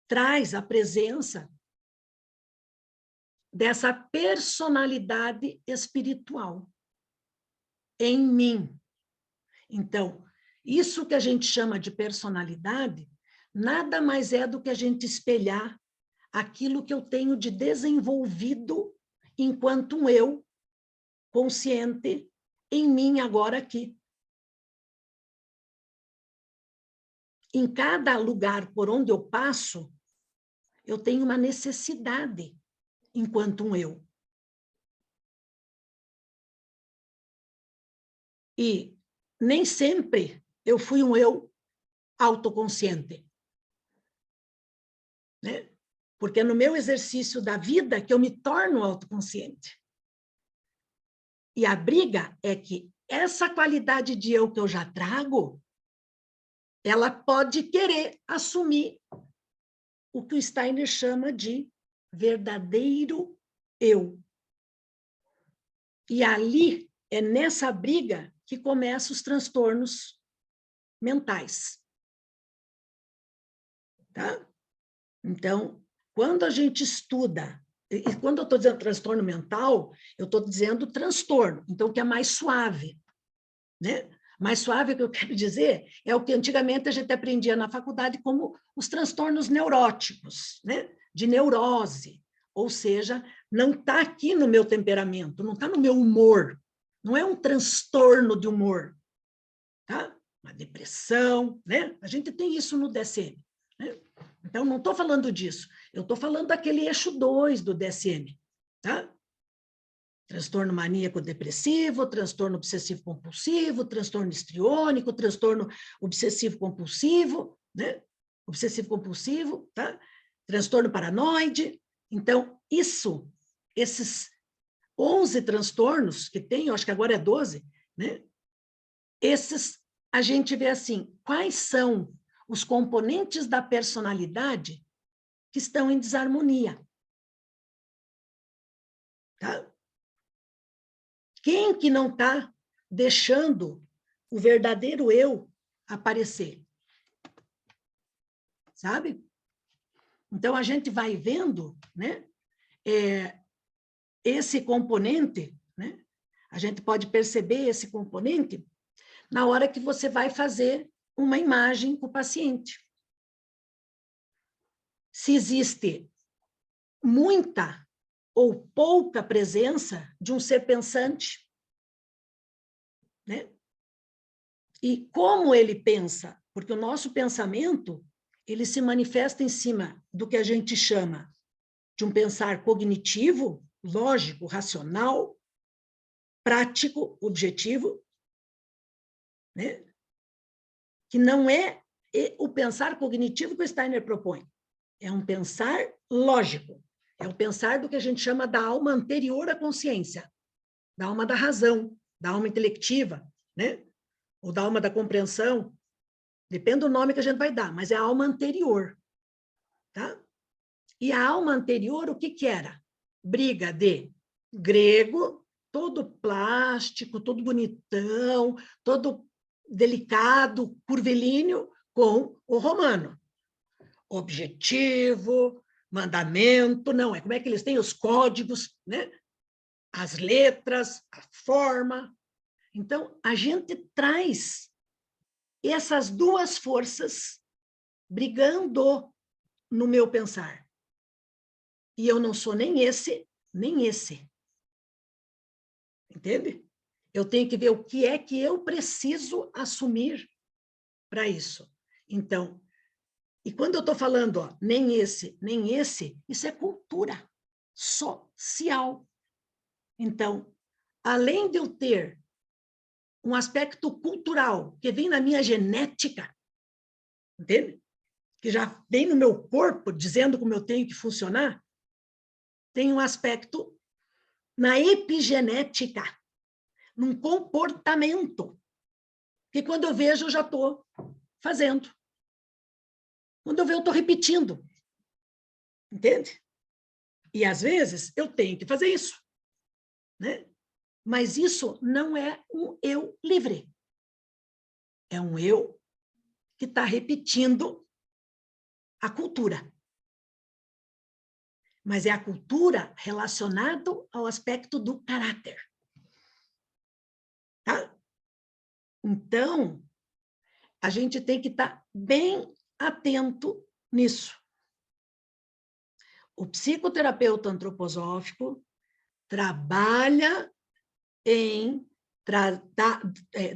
traz a presença dessa personalidade espiritual em mim. Então, isso que a gente chama de personalidade, nada mais é do que a gente espelhar aquilo que eu tenho de desenvolvido enquanto um eu consciente em mim agora aqui. Em cada lugar por onde eu passo, eu tenho uma necessidade enquanto um eu. E nem sempre eu fui um eu autoconsciente. Né? Porque é no meu exercício da vida que eu me torno autoconsciente. E a briga é que essa qualidade de eu que eu já trago, ela pode querer assumir o que o Steiner chama de verdadeiro eu. E ali, é nessa briga que começam os transtornos mentais. Tá? Então, quando a gente estuda, e quando eu estou dizendo transtorno mental, eu estou dizendo transtorno, então, que é mais suave. Né? Mais suave, o que eu quero dizer, é o que antigamente a gente aprendia na faculdade como os transtornos neuróticos, né? De neurose, ou seja, não está aqui no meu temperamento, não está no meu humor, não é um transtorno de humor, tá? Uma depressão, né? A gente tem isso no DSM, né? Então, não estou falando disso, eu estou falando daquele eixo 2 do DSM, tá? Transtorno maníaco-depressivo, transtorno obsessivo-compulsivo, transtorno histriônico, transtorno obsessivo-compulsivo, né? Obsessivo-compulsivo, tá? Transtorno paranoide. Então, esses 11 transtornos que tem, eu acho que agora é 12, né? Esses, a gente vê assim, quais são os componentes da personalidade que estão em desarmonia. Tá? Quem que não está deixando o verdadeiro eu aparecer? Sabe? Então, a gente vai vendo, né? Esse componente, né? A gente pode perceber esse componente na hora que você vai fazer uma imagem com o paciente. Se existe muita ou pouca presença de um ser pensante, né? E como ele pensa? Porque o nosso pensamento, ele se manifesta em cima do que a gente chama de um pensar cognitivo, lógico, racional, prático, objetivo, né? Que não é o pensar cognitivo que o Steiner propõe. É um pensar lógico. É o pensar do que a gente chama da alma anterior à consciência, da alma da razão, da alma intelectiva, né? Ou da alma da compreensão. Depende do nome que a gente vai dar, mas é a alma anterior. Tá? E a alma anterior, o que que era? Briga de grego, todo plástico, todo bonitão, todo delicado, curvilíneo, com o romano. Objetivo, mandamento, não, é como é que eles têm os códigos, né? As letras, a forma. Então, a gente traz essas duas forças brigando no meu pensar. E eu não sou nem esse, nem esse. Entende? Eu tenho que ver o que é que eu preciso assumir para isso. Então, e quando eu estou falando, ó, nem esse, isso é cultura social. Então, além de eu ter um aspecto cultural que vem na minha genética, entende? Que já vem no meu corpo dizendo como eu tenho que funcionar, tem um aspecto na epigenética, num comportamento, que quando eu vejo, eu já estou fazendo. Quando eu vejo, eu estou repetindo. Entende? E, às vezes, eu tenho que fazer isso. Né? Mas isso não é um eu livre. É um eu que está repetindo a cultura. Mas é a cultura relacionada ao aspecto do caráter. Tá? Então, a gente tem que estar bem atento nisso. O psicoterapeuta antroposófico trabalha em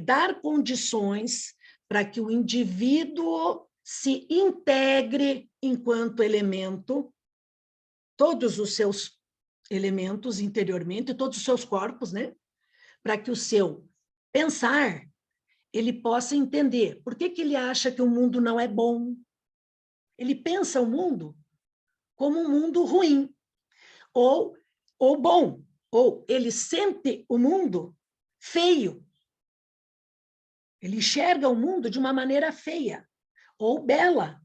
dar condições para que o indivíduo se integre enquanto elemento, todos os seus elementos interiormente, todos os seus corpos, né? Para que o seu pensar, ele possa entender por que que ele acha que o mundo não é bom. Ele pensa o mundo como um mundo ruim, ou bom, ou ele sente o mundo feio. Ele enxerga o mundo de uma maneira feia ou bela.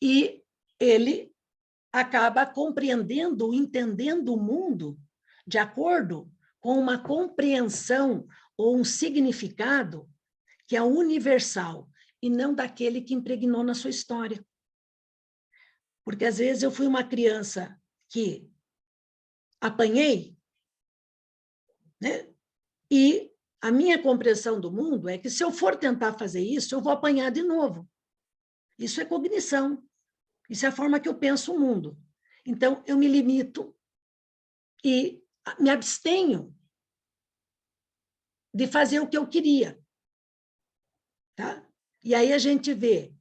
E ele acaba compreendendo, entendendo o mundo de acordo com uma compreensão ou um significado que é universal e não daquele que impregnou na sua história. Porque, às vezes, eu fui uma criança que apanhei, né? E a minha compreensão do mundo é que, se eu for tentar fazer isso, eu vou apanhar de novo. Isso é cognição. Isso é a forma que eu penso o mundo. Então, eu me limito e me abstenho de fazer o que eu queria. Tá? E aí a gente vê,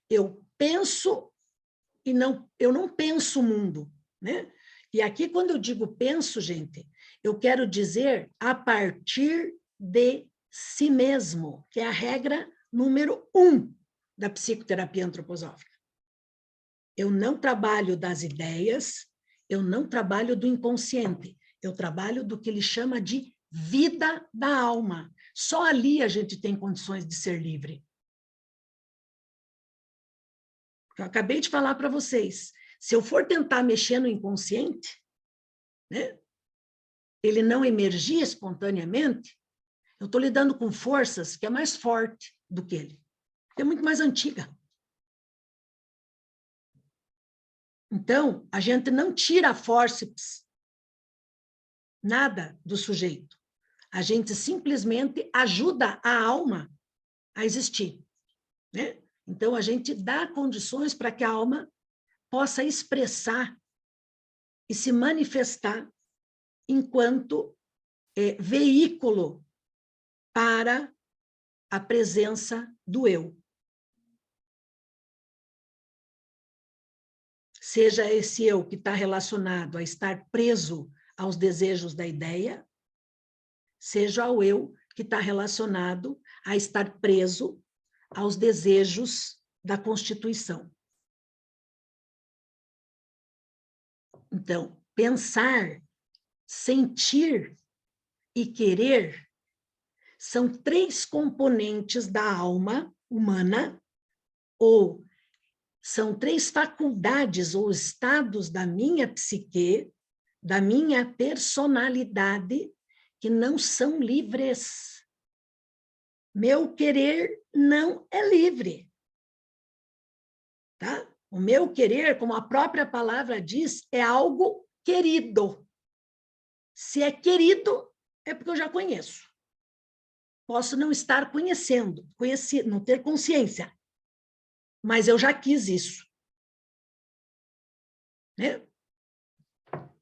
eu penso e eu não penso o mundo. Né? E aqui, quando eu digo penso, gente, eu quero dizer a partir de si mesmo, que é a regra número 1 da psicoterapia antroposófica. Eu não trabalho das ideias, eu não trabalho do inconsciente, eu trabalho do que ele chama de vida da alma. Só ali a gente tem condições de ser livre. Eu acabei de falar para vocês, se eu for tentar mexer no inconsciente, né, ele não emergir espontaneamente, eu estou lidando com forças que é mais forte do que ele, que é muito mais antiga. Então, a gente não tira a fórceps, nada do sujeito. A gente simplesmente ajuda a alma a existir. Né? Então, a gente dá condições para que a alma possa expressar e se manifestar enquanto veículo para a presença do eu. Seja esse eu que está relacionado a estar preso aos desejos da ideia, seja o eu que está relacionado a estar preso aos desejos da Constituição. Então, pensar, sentir e querer são 3 componentes da alma humana, ou são 3 faculdades ou estados da minha psique, da minha personalidade, que não são livres. Meu querer não é livre. Tá? O meu querer, como a própria palavra diz, é algo querido. Se é querido, é porque eu já conheço. Posso não estar conhecendo, não ter consciência, mas eu já quis isso. Né?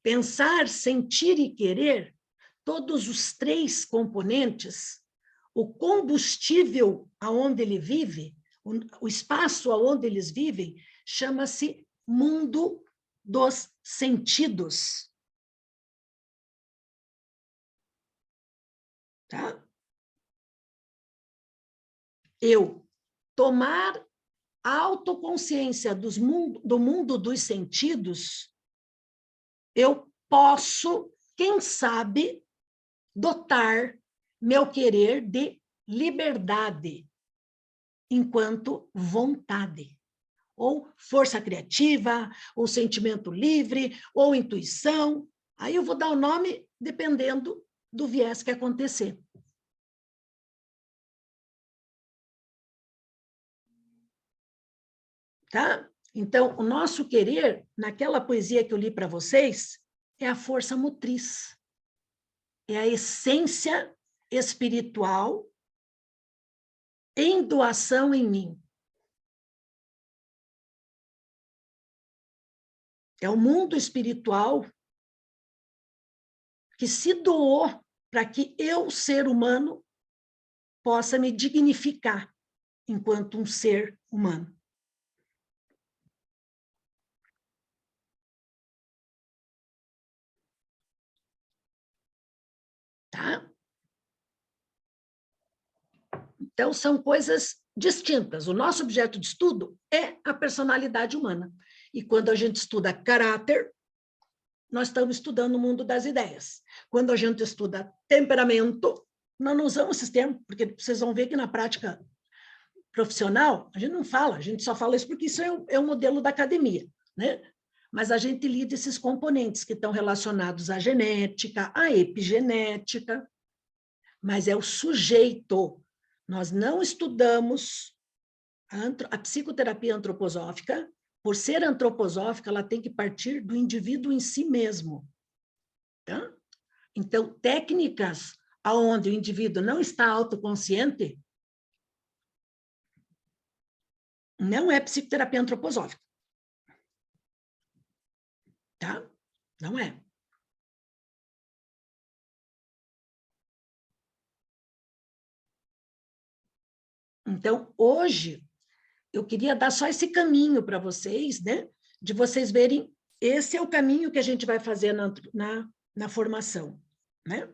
Pensar, sentir e querer, todos os 3 componentes, o combustível aonde ele vive, o espaço aonde eles vivem, chama-se mundo dos sentidos. Tá? Eu tomar autoconsciência do mundo dos sentidos, eu posso, quem sabe, dotar meu querer de liberdade, enquanto vontade, ou força criativa, ou sentimento livre, ou intuição. Aí eu vou dar o nome dependendo do viés que acontecer. Tá? Então, o nosso querer, naquela poesia que eu li para vocês, é a força motriz. É a essência espiritual em doação em mim. É o mundo espiritual que se doou para que eu, ser humano, possa me dignificar enquanto um ser humano. Tá? Então, são coisas distintas. O nosso objeto de estudo é a personalidade humana. E quando a gente estuda caráter, nós estamos estudando o mundo das ideias. Quando a gente estuda temperamento, nós não usamos esses termos, porque vocês vão ver que na prática profissional, a gente não fala, a gente só fala isso porque isso é o modelo da academia, né? Mas a gente lida esses componentes que estão relacionados à genética, à epigenética, mas é o sujeito. Nós não estudamos a psicoterapia antroposófica. Por ser antroposófica, ela tem que partir do indivíduo em si mesmo. Tá? Então, técnicas onde o indivíduo não está autoconsciente não é psicoterapia antroposófica. Tá? Não é. Então, hoje, eu queria dar só esse caminho para vocês, né? De vocês verem, esse é o caminho que a gente vai fazer na formação, né?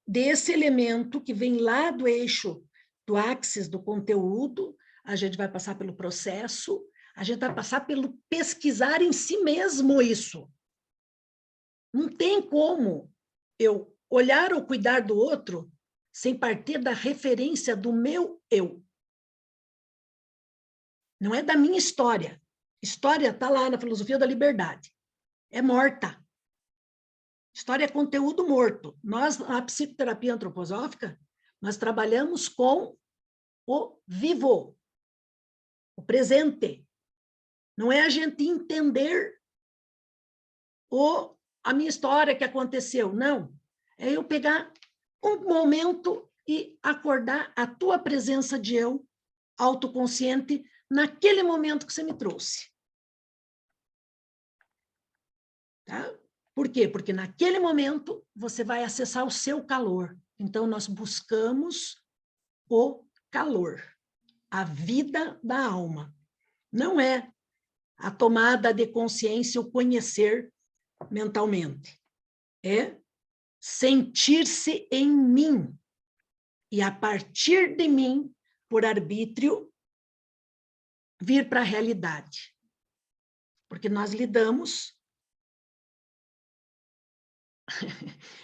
Desse elemento que vem lá do eixo do axis do conteúdo, a gente vai passar pelo processo, a gente vai passar pelo pesquisar em si mesmo isso. Não tem como eu olhar ou cuidar do outro sem partir da referência do meu eu. Não é da minha história. História está lá na filosofia da liberdade. É morta. História é conteúdo morto. Nós, na psicoterapia antroposófica, nós trabalhamos com o vivo, o presente. Não é a gente entender a minha história que aconteceu, não. É eu pegar um momento e acordar a tua presença de eu, autoconsciente, naquele momento que você me trouxe. Tá? Por quê? Porque naquele momento você vai acessar o seu calor. Então, nós buscamos o calor, a vida da alma. Não é a tomada de consciência, o conhecer mentalmente. É sentir-se em mim. e a partir de mim, por arbítrio, vir para a realidade. Porque nós lidamos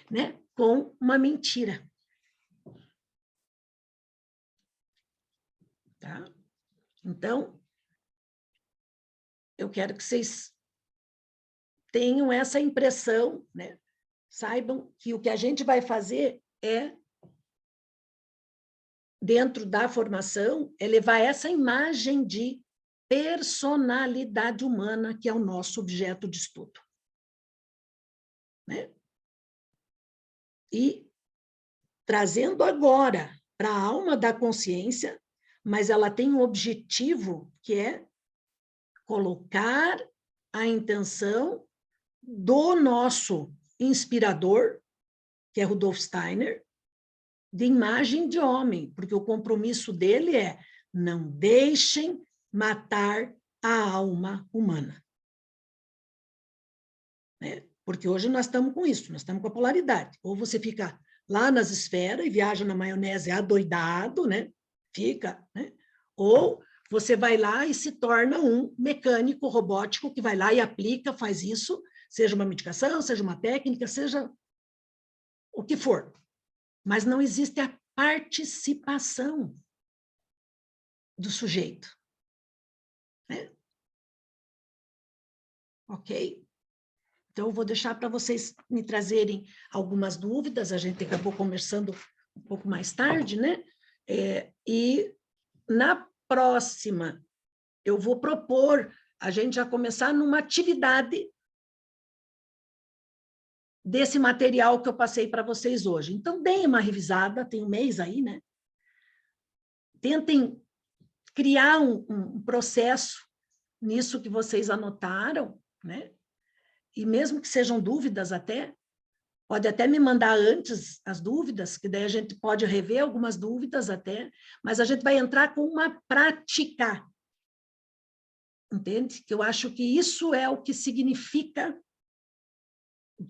né, com uma mentira. Tá? Então, eu quero que vocês tenham essa impressão, né? Saibam que o que a gente vai fazer é, dentro da formação, é levar essa imagem de personalidade humana, que é o nosso objeto de estudo. Né? E trazendo agora para a alma da consciência, mas ela tem um objetivo que é colocar a intenção do nosso inspirador, que é Rudolf Steiner, de imagem de homem, porque o compromisso dele é não deixem matar a alma humana. Né? Porque hoje nós estamos com isso, nós estamos com a polaridade. Ou você fica lá nas esferas e viaja na maionese adoidado, né? Fica, né? Ou você vai lá e se torna um mecânico robótico que vai lá e aplica, faz isso, seja uma medicação, seja uma técnica, seja o que for. Mas não existe a participação do sujeito. Né? Ok? Então, eu vou deixar para vocês me trazerem algumas dúvidas, a gente acabou conversando um pouco mais tarde, né? E na próxima, eu vou propor a gente já começar numa atividade desse material que eu passei para vocês hoje. Então, deem uma revisada, tem um mês aí, né? Tentem criar um processo nisso que vocês anotaram, né? E mesmo que sejam dúvidas até, pode até me mandar antes as dúvidas, que daí a gente pode rever algumas dúvidas até, mas a gente vai entrar com uma prática. Entende? Que eu acho que isso é o que significa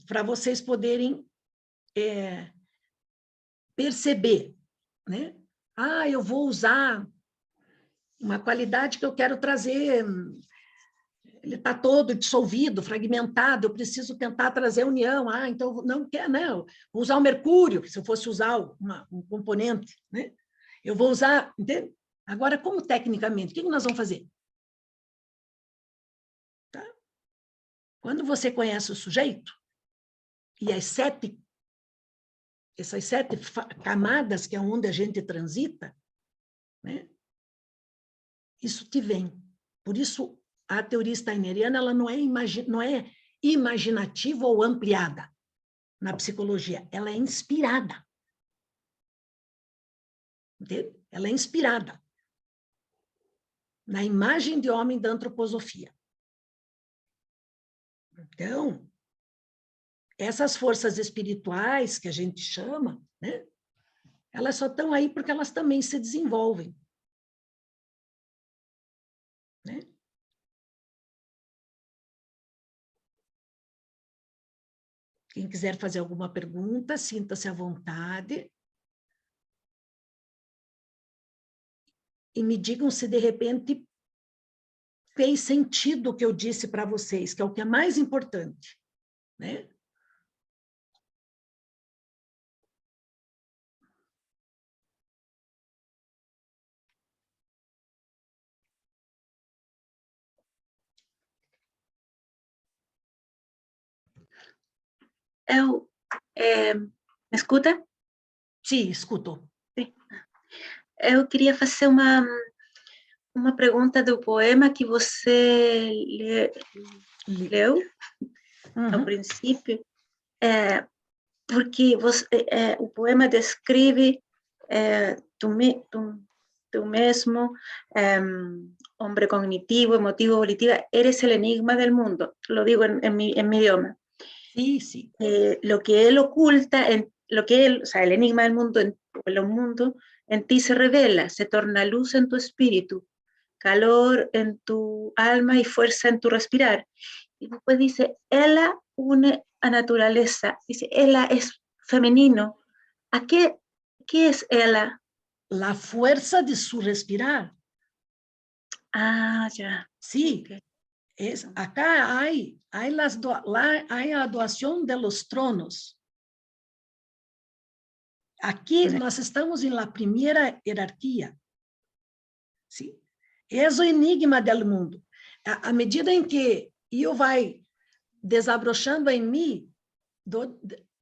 para vocês poderem perceber, né? Ah, eu vou usar uma qualidade que eu quero trazer, ele está todo dissolvido, fragmentado, eu preciso tentar trazer a união. Ah, então não quer, não. Vou usar o mercúrio, se eu fosse usar um componente, né? Eu vou usar, entende? Agora, como tecnicamente, o que nós vamos fazer? Tá? Quando você conhece o sujeito, e essas 7 camadas, que é onde a gente transita, né? Isso te vem. Por isso, a teoria steineriana ela não é imaginativa ou ampliada na psicologia, ela é inspirada. Entende? Ela é inspirada na imagem de homem da antroposofia. Então, essas forças espirituais que a gente chama, né, elas só estão aí porque elas também se desenvolvem. Né? Quem quiser fazer alguma pergunta, sinta-se à vontade. E me digam se, de repente, fez sentido o que eu disse para vocês, que é o que é mais importante. Né? Me escuta? Sim, escuto. Sim. Eu queria fazer uma pergunta do poema que você leu ao princípio, porque o poema descreve tu mesmo, hombre cognitivo, emotivo, volitiva, eres el enigma del mundo, lo digo en mi idioma. Sí, sí. Lo que él oculta, o sea, el enigma del mundo, el mundo en ti se revela, se torna luz en tu espíritu, calor en tu alma y fuerza en tu respirar. Y después dice, ella une a naturaleza, dice, ella es femenino. ¿A qué ¿Qué es ela? La fuerza de su respirar. Ah, ya. Sí, Okay. acá hay a doación de los tronos. Aqui nós estamos em la primeira hierarquia. Sim? É o enigma do mundo. À medida em que eu vai desabrochando em mim,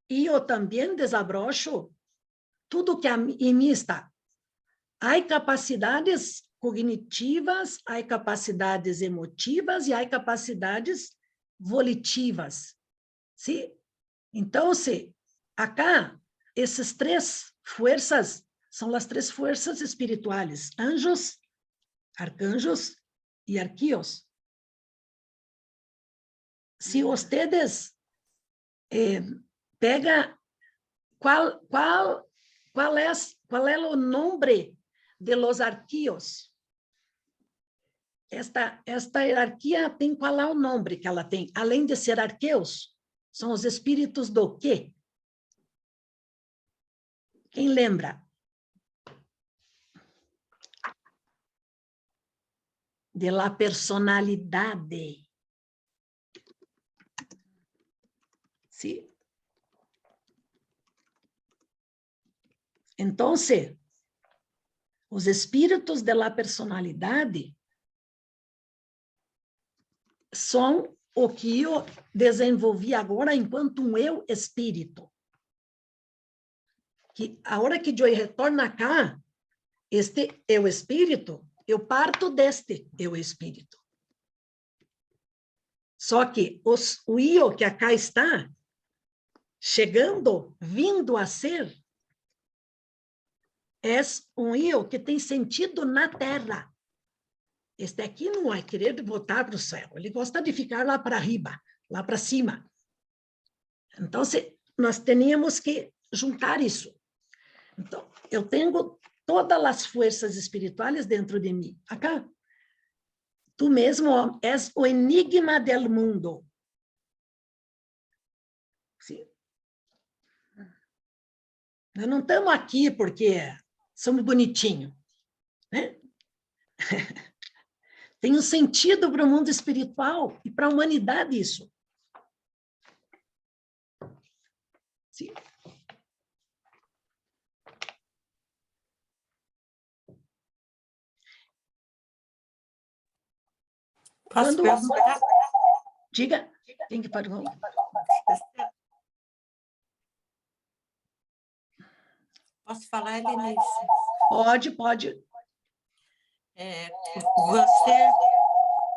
eu também desabrocho tudo que em mim está. Há capacidades cognitivas, há capacidades emotivas e há capacidades volitivas. Sim? Então, acá, essas três forças são as três forças espirituais: anjos, arcanjos e arquios. Se vocês pega qual é o nome de los arquios? Esta hierarquia tem qual é o nome que ela tem? Além de ser arqueus, são os espíritos do quê? Quem lembra? De la personalidade. Sim? Então, os espíritos de la personalidade são o que eu desenvolvi agora enquanto um eu espírito. Que a hora que eu retorno cá, este eu espírito, eu parto deste eu espírito. Só que o eu que acá está, chegando, vindo a ser, é um eu que tem sentido na Terra. Este aqui não vai querer voltar para o céu, ele gosta de ficar lá para riba, lá para cima. Então, nós teríamos que juntar isso. Então, eu tenho todas as forças espirituais dentro de mim. Acá, tu mesmo és o enigma do mundo. Sim. Nós não estamos aqui porque somos bonitinhos, né? Tem um sentido para o mundo espiritual e para a humanidade isso. Sim. Posso perguntar? Diga, tem que perguntar. Posso falar, Helenice? Pode. Você...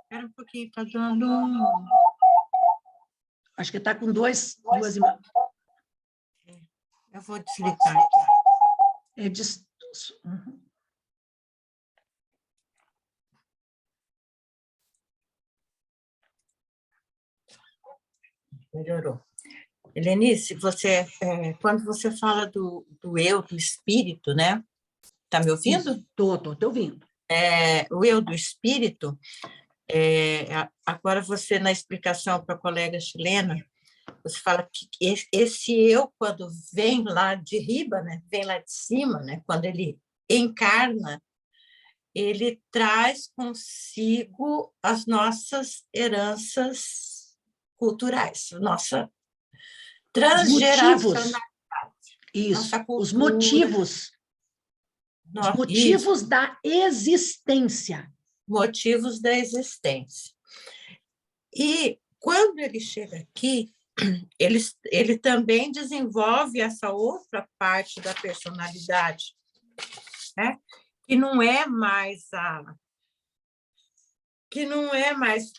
Espera um pouquinho, está dando... Acho que está com duas imagens. Eu vou desligar aqui. Uhum. Melhorou. Helenice, quando você fala do eu, do espírito, né? Está me ouvindo? Estou te ouvindo. O eu do espírito, agora você, na explicação para a colega chilena, você fala que esse eu, quando vem lá de riba, né? Vem lá de cima, né? Quando ele encarna, ele traz consigo as nossas heranças culturais, nossa transgeracionalidade. Isso, nossa cultura, os motivos da existência. Motivos da existência. E quando ele chega aqui, ele também desenvolve essa outra parte da personalidade, né? Que não é mais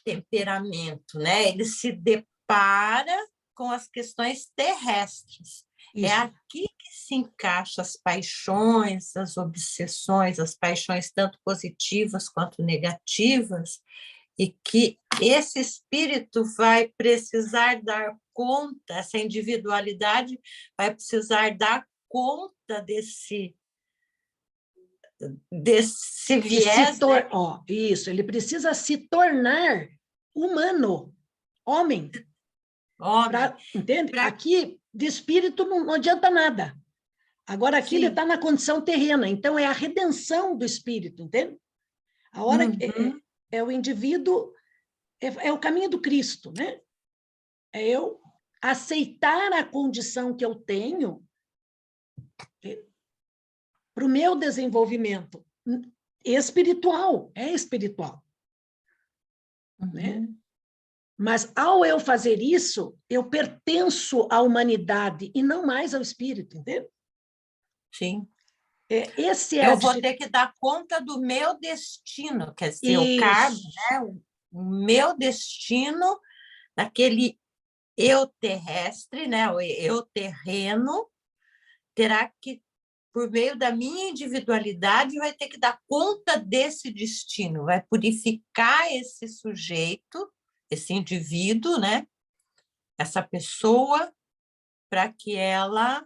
temperamento, né? Ele se depara com as questões terrestres. Isso. É aqui que se encaixa as paixões, as obsessões, as paixões tanto positivas quanto negativas, e que esse espírito vai precisar dar conta, essa individualidade vai precisar dar conta desse viés. Isso, ele precisa se tornar humano, homem. Entende? Aqui, de espírito, não adianta nada. Agora, aqui ele Sim. está na condição terrena, então é a redenção do espírito, entende? A hora que é o indivíduo, é o caminho do Cristo, né? É eu aceitar a condição que eu tenho para o meu desenvolvimento espiritual, é espiritual, né? Mas, ao eu fazer isso, eu pertenço à humanidade e não mais ao espírito, entende? Sim. Esse é Eu vou ter que dar conta do meu destino, quer dizer, o karma, né? O meu destino, daquele eu terrestre, né? O eu terreno, terá que, por meio da minha individualidade, vai ter que dar conta desse destino, vai purificar esse sujeito, esse indivíduo, né? Essa pessoa, para que ela,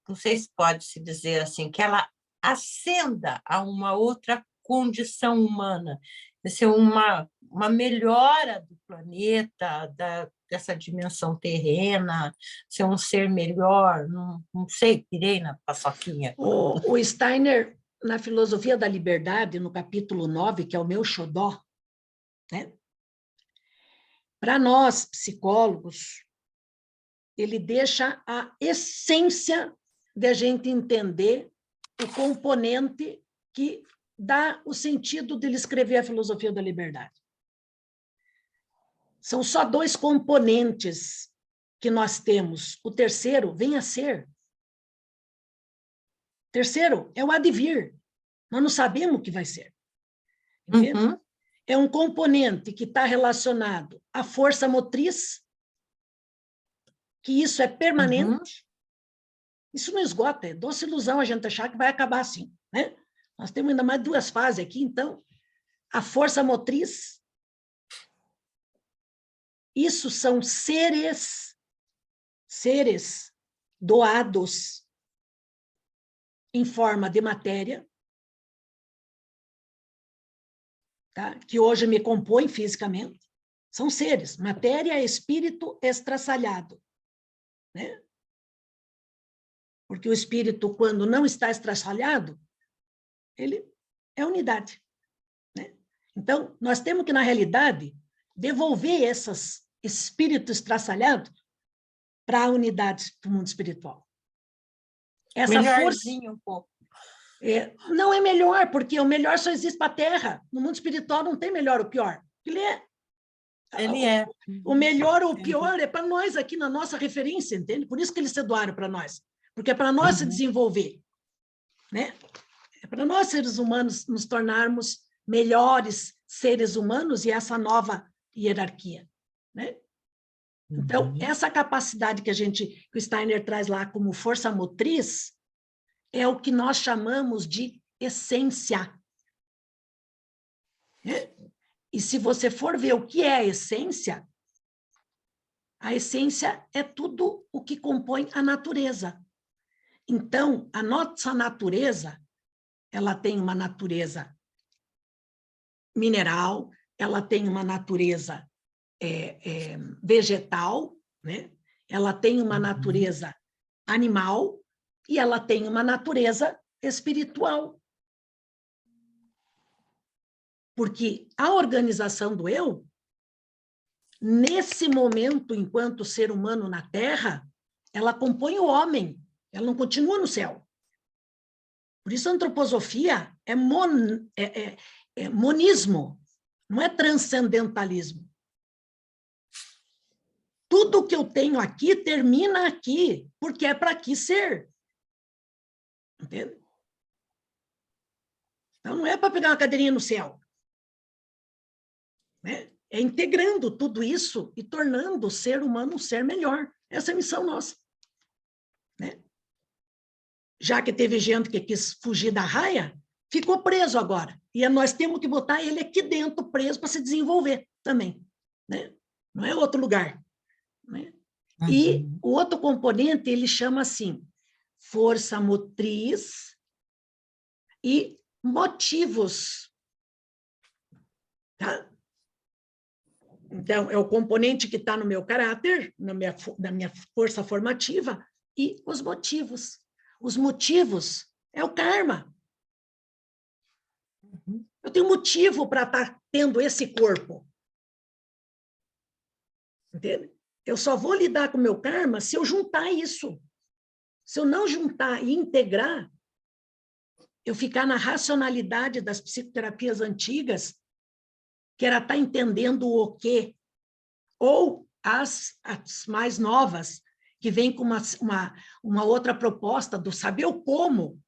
não sei se pode se dizer assim, que ela ascenda a uma outra condição humana, ser uma melhora do planeta, dessa dimensão terrena, ser um ser melhor, não sei, pirei na paçoquinha. O Steiner, na Filosofia da Liberdade, no capítulo 9, que é o meu xodó, né? Para nós, psicólogos, ele deixa a essência de a gente entender o componente que dá o sentido de ele escrever a Filosofia da Liberdade. São só 2 componentes que nós temos. O terceiro vem a ser. O terceiro é o advir. Nós não sabemos o que vai ser. Entende? É um componente que está relacionado à força motriz, que isso é permanente. Isso não esgota, é doce ilusão a gente achar que vai acabar assim, né? Nós temos ainda mais 2 fases aqui, então, a força motriz, isso são seres doados em forma de matéria, tá? Que hoje me compõem fisicamente, são seres, matéria, espírito estraçalhado, né? Porque o espírito, quando não está estraçalhado, ele é unidade, né? Então, nós temos que, na realidade, devolver esses espíritos estraçalhados para a unidade do mundo espiritual. Essa Melhorzinho um pouco. Não é melhor, porque o melhor só existe para a Terra. No mundo espiritual não tem melhor ou pior. Ele é. O melhor ou o pior é para nós aqui na nossa referência, entende? Por isso que eles se doaram para nós. Porque é para nós se desenvolver, né? É para nós, seres humanos, nos tornarmos melhores seres humanos e essa nova hierarquia, né? Então, essa capacidade que o Steiner traz lá como força motriz é o que nós chamamos de essência. E se você for ver o que é a essência é tudo o que compõe a natureza. Então, a nossa natureza, ela tem uma natureza mineral, ela tem uma natureza vegetal, né? Ela tem uma natureza animal e ela tem uma natureza espiritual. Porque a organização do eu, nesse momento, enquanto ser humano na Terra, ela compõe o homem, ela não continua no céu. Por isso a antroposofia é monismo, não é transcendentalismo. Tudo que eu tenho aqui termina aqui, porque é para aqui ser. Entende? Então, não é para pegar uma cadeirinha no céu. Né? É integrando tudo isso e tornando o ser humano um ser melhor. Essa é a missão nossa. Né? Já que teve gente que quis fugir da raia, ficou preso agora. E nós temos que botar ele aqui dentro, preso, para se desenvolver também. Né? Não é outro lugar. Né? E o outro componente, ele chama assim, força motriz e motivos. Tá? Então, é o componente que está no meu caráter, na minha força formativa, e os motivos. Os motivos é o karma. Eu tenho motivo para estar tendo esse corpo. Entende? Eu só vou lidar com o meu karma se eu juntar isso. Se eu não juntar e integrar, eu ficar na racionalidade das psicoterapias antigas, que era estar entendendo o quê, ou as mais novas, que vêm com uma outra proposta do saber o como,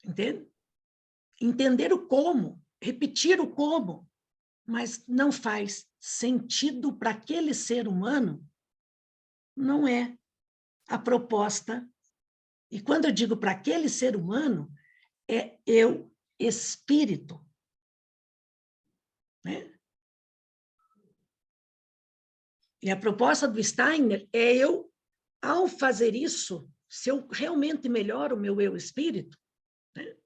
entende? Entender o como, repetir o como, mas não faz sentido para aquele ser humano, não é a proposta. E quando eu digo para aquele ser humano, é eu, espírito. Né? E a proposta do Steiner é eu, ao fazer isso, se eu realmente melhoro o meu eu espírito, né?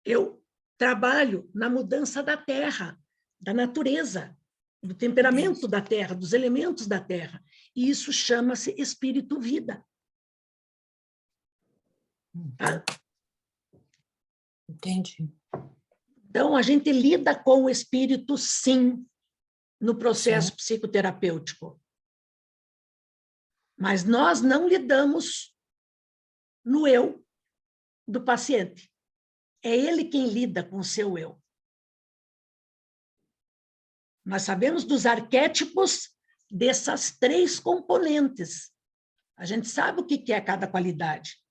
Eu trabalho na mudança da terra, da natureza, do temperamento da terra, dos elementos da terra. E isso chama-se espírito-vida. Tá? Entendi. Então, a gente lida com o espírito, sim, no processo psicoterapêutico. Mas nós não lidamos no eu do paciente. É ele quem lida com o seu eu. Nós sabemos dos arquétipos dessas 3 componentes. A gente sabe o que é cada qualidade.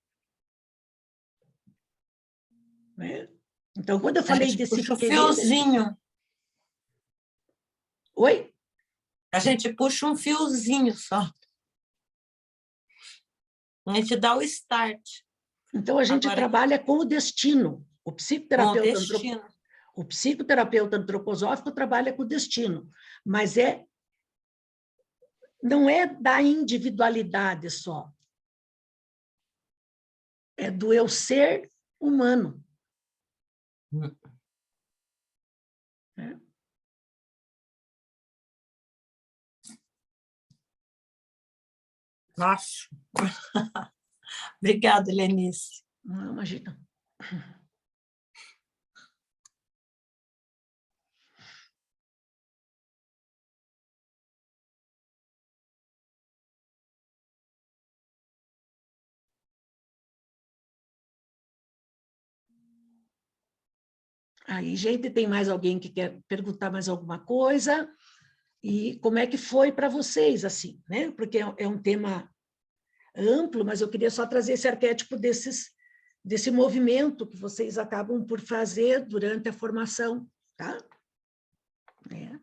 Né? Então, quando eu falei desse... Puxa o fiozinho. Oi? A gente puxa um fiozinho só. A gente dá o start. Então, a gente trabalha com o destino. O psicoterapeuta antroposófico trabalha com o destino, mas não é da individualidade só. É do eu ser humano. É. Nossa. Obrigada, Helenice. Não, imagina. Aí, gente, tem mais alguém que quer perguntar mais alguma coisa? E como é que foi para vocês, assim, né? Porque é um tema amplo, mas eu queria só trazer esse arquétipo desse movimento que vocês acabam por fazer durante a formação, tá? É.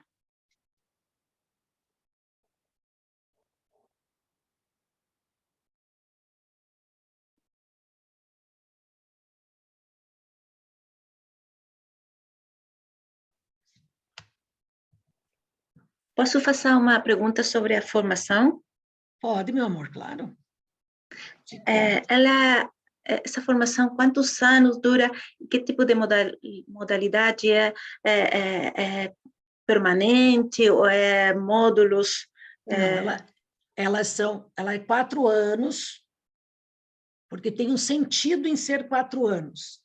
Posso fazer uma pergunta sobre a formação? Pode, meu amor, claro. Essa formação, quantos anos dura? Que tipo de modalidade é permanente ou é módulos? Não, ela é 4 anos, porque tem um sentido em ser 4 anos,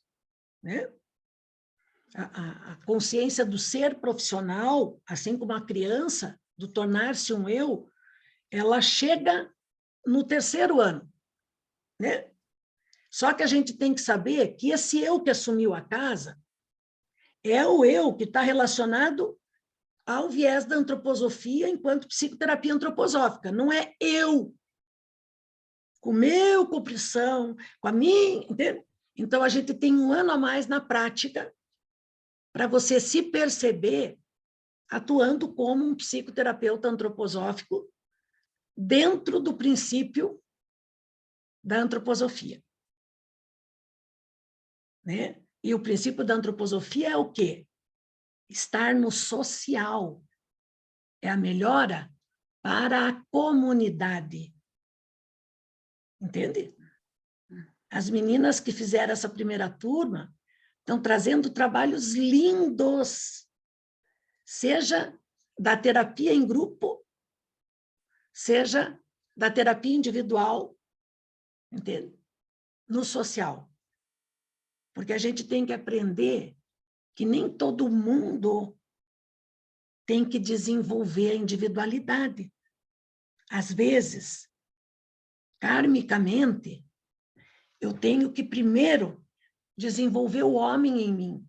né? A consciência do ser profissional, assim como a criança, do tornar-se um eu, ela chega no 3º ano, né? Só que a gente tem que saber que esse eu que assumiu a casa é o eu que está relacionado ao viés da antroposofia enquanto psicoterapia antroposófica. Não é eu, com o meu compreensão, com a minha... Entende? Então, a gente tem 1 ano a mais na prática para você se perceber atuando como um psicoterapeuta antroposófico dentro do princípio da antroposofia. Né? E o princípio da antroposofia é o quê? Estar no social. É a melhora para a comunidade. Entende? As meninas que fizeram essa primeira turma estão trazendo trabalhos lindos, seja da terapia em grupo, seja da terapia individual, entende? No social. Porque a gente tem que aprender que nem todo mundo tem que desenvolver a individualidade. Às vezes, karmicamente, eu tenho que primeiro desenvolver o homem em mim.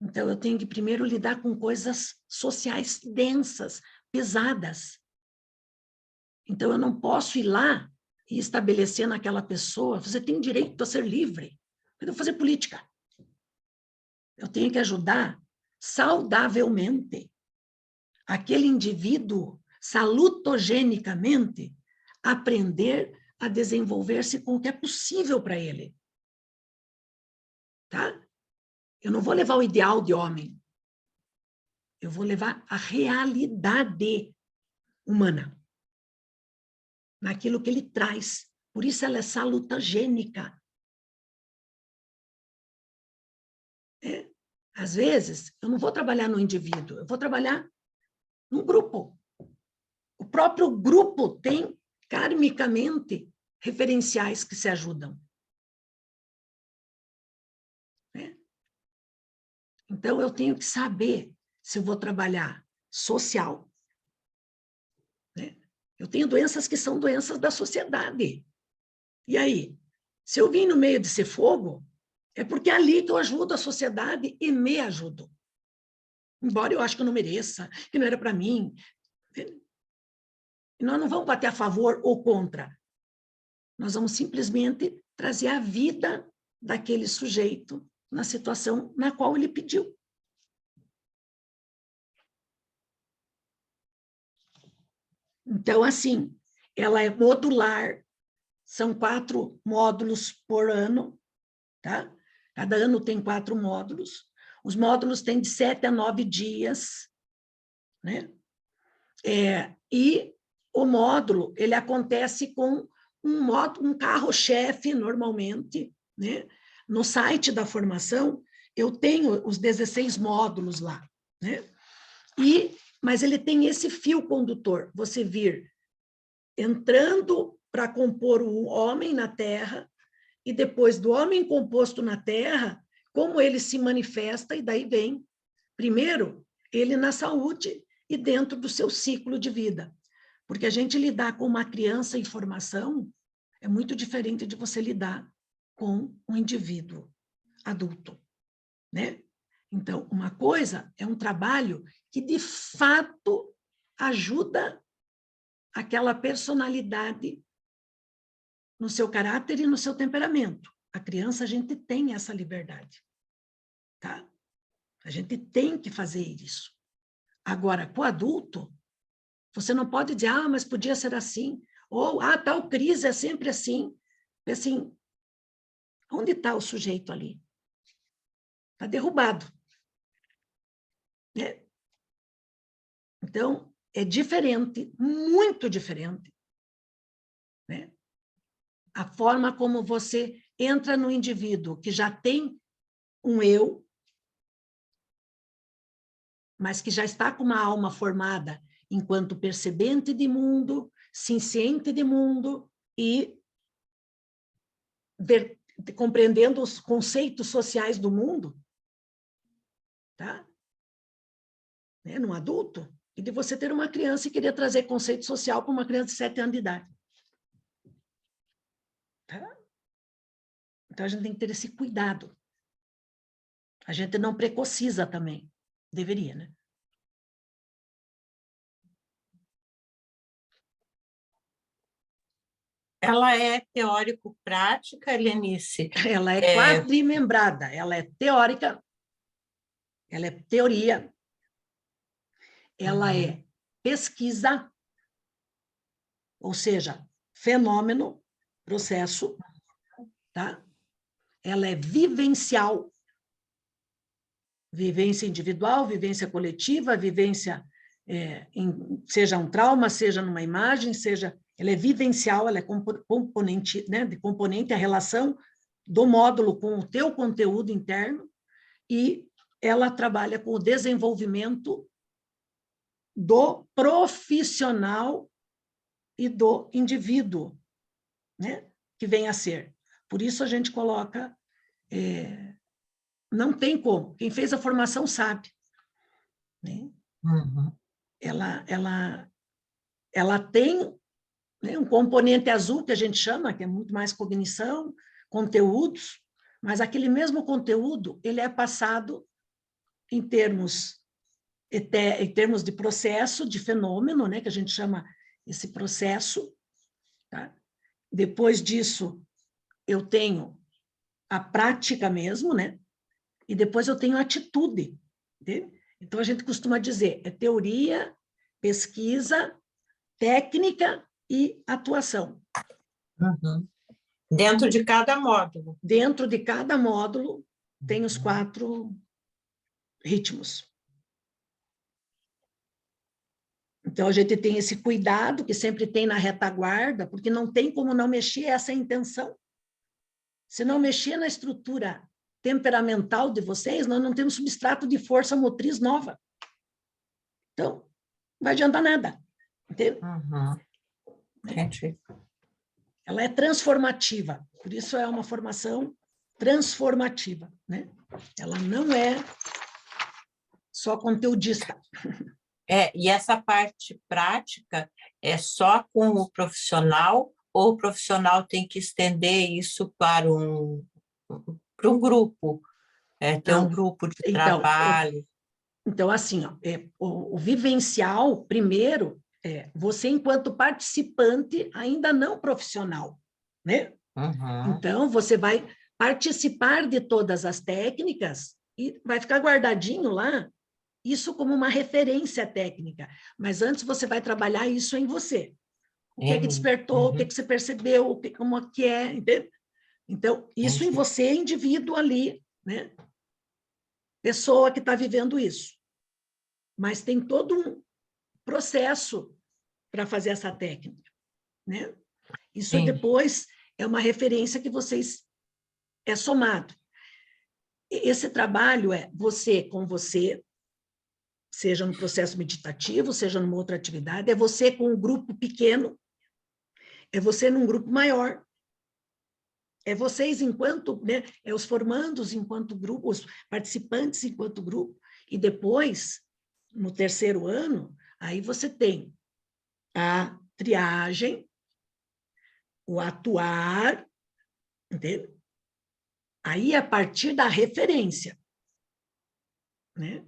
Então, eu tenho que primeiro lidar com coisas sociais densas, pesadas. Então, eu não posso ir lá e estabelecer naquela pessoa, você tem direito a ser livre. Eu vou fazer política. Eu tenho que ajudar saudavelmente aquele indivíduo, salutogenicamente, a aprender a desenvolver-se com o que é possível para ele. Tá? Eu não vou levar o ideal de homem. Eu vou levar a realidade humana. Naquilo que ele traz. Por isso ela é salutogênica. Às vezes, eu não vou trabalhar no indivíduo, eu vou trabalhar num grupo. O próprio grupo tem, karmicamente, referenciais que se ajudam. Então, eu tenho que saber se eu vou trabalhar social. Eu tenho doenças que são doenças da sociedade. E aí? Se eu vim no meio de ser fogo, é porque é ali que eu ajudo a sociedade e me ajudo. Embora eu acho que eu não mereça, que não era para mim. E nós não vamos bater a favor ou contra. Nós vamos simplesmente trazer a vida daquele sujeito na situação na qual ele pediu. Então, assim, ela é modular, são 4 módulos por ano, tá? Cada ano tem 4 módulos. Os módulos têm de 7 a 9 dias, né? E o módulo, ele acontece com um carro-chefe, normalmente, né? No site da formação, eu tenho os 16 módulos lá, né? Mas ele tem esse fio condutor, você vir entrando para compor o homem na Terra, e depois do homem composto na Terra, como ele se manifesta, e daí vem, primeiro, ele na saúde e dentro do seu ciclo de vida. Porque a gente lidar com uma criança em formação é muito diferente de você lidar com um indivíduo adulto, né? Então, uma coisa é um trabalho que, de fato, ajuda aquela personalidade no seu caráter e no seu temperamento. A criança, a gente tem essa liberdade, tá? A gente tem que fazer isso. Agora, com o adulto, você não pode dizer, mas podia ser assim, ou, tal crise é sempre assim. E assim, onde está o sujeito ali? Está derrubado. Né? Então, é diferente, muito diferente, né? A forma como você entra no indivíduo que já tem um eu, mas que já está com uma alma formada enquanto percebente de mundo, ciente de mundo e compreendendo os conceitos sociais do mundo, tá? Num adulto, e de você ter uma criança e querer trazer conceito social para uma criança de 7 anos de idade. Tá? Então, a gente tem que ter esse cuidado. A gente não precociza também. Deveria, né? Ela é teórico-prática, Helenice? Ela é quadrimembrada. Ela é teórica, ela é teoria, ela é pesquisa, ou seja, fenômeno, processo, tá? Ela é vivencial, vivência individual, vivência coletiva, vivência, seja um trauma, seja numa imagem, ela é vivencial, ela é componente, né, de componente, a relação do módulo com o teu conteúdo interno, e ela trabalha com o desenvolvimento do profissional e do indivíduo, né, que vem a ser. Por isso a gente coloca, não tem como, quem fez a formação sabe, né? Uhum. Ela tem, né, um componente azul, que a gente chama, que é muito mais cognição, conteúdos, mas aquele mesmo conteúdo, ele é passado em termos de processo, de fenômeno, né, que a gente chama esse processo, tá? Depois disso, eu tenho a prática mesmo, né? E depois eu tenho a atitude, entende? Então, a gente costuma dizer, é teoria, pesquisa, técnica e atuação. Uhum. Dentro de cada módulo. Dentro de cada módulo, tem os 4 ritmos. Então, a gente tem esse cuidado, que sempre tem na retaguarda, porque não tem como não mexer, essa é a intenção. Se não mexer na estrutura temperamental de vocês, nós não temos substrato de força motriz nova. Então, não vai adiantar nada. Entende? Uhum. Entendi. Ela é transformativa, por isso é uma formação transformativa, né? Ela não é só conteudista. E essa parte prática é só com o profissional, ou o profissional tem que estender isso para um grupo, ter um grupo de trabalho? Então, assim, ó, o vivencial, primeiro, você enquanto participante, ainda não profissional, né? Uhum. Então, você vai participar de todas as técnicas e vai ficar guardadinho lá, isso como uma referência técnica. Mas antes você vai trabalhar isso em você. O que é que despertou, o que é que você percebeu, como que é, entende? Então, isso em você, indivíduo ali, né? Pessoa que está vivendo isso. Mas tem todo um processo para fazer essa técnica, né? Isso depois é uma referência que vocês é somado. Esse trabalho é você com você, seja no processo meditativo, seja numa outra atividade, é você com um grupo pequeno, é você num grupo maior, é vocês enquanto, né, é os formandos enquanto grupo, os participantes enquanto grupo, e depois, no terceiro ano, aí você tem a triagem, o atuar, entende? Aí, a partir da referência, né?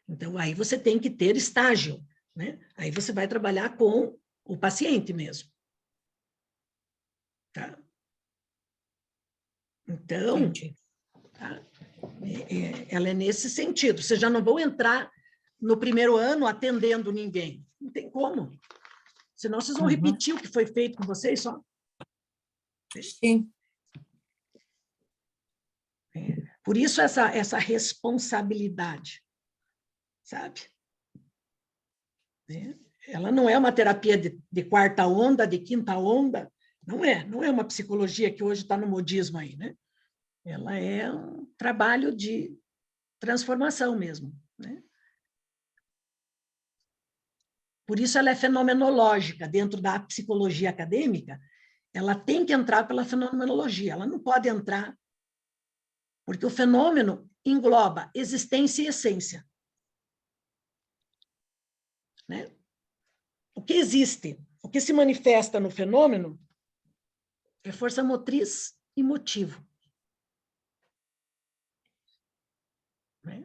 Então, aí você tem que ter estágio, né? Aí você vai trabalhar com o paciente mesmo. Tá? Então, tá? Ela é nesse sentido. Vocês já não vão entrar no primeiro ano atendendo ninguém. Não tem como. Senão vocês vão repetir o que foi feito com vocês só. Sim. Por isso essa responsabilidade, sabe? Ela não é uma terapia de quarta onda, de quinta onda, não é uma psicologia que hoje está no modismo aí, né? Ela é um trabalho de transformação mesmo, né? Por isso ela é fenomenológica, dentro da psicologia acadêmica, ela tem que entrar pela fenomenologia, ela não pode entrar, porque o fenômeno engloba existência e essência. Né? O que existe, o que se manifesta no fenômeno é força motriz e motivo. Né?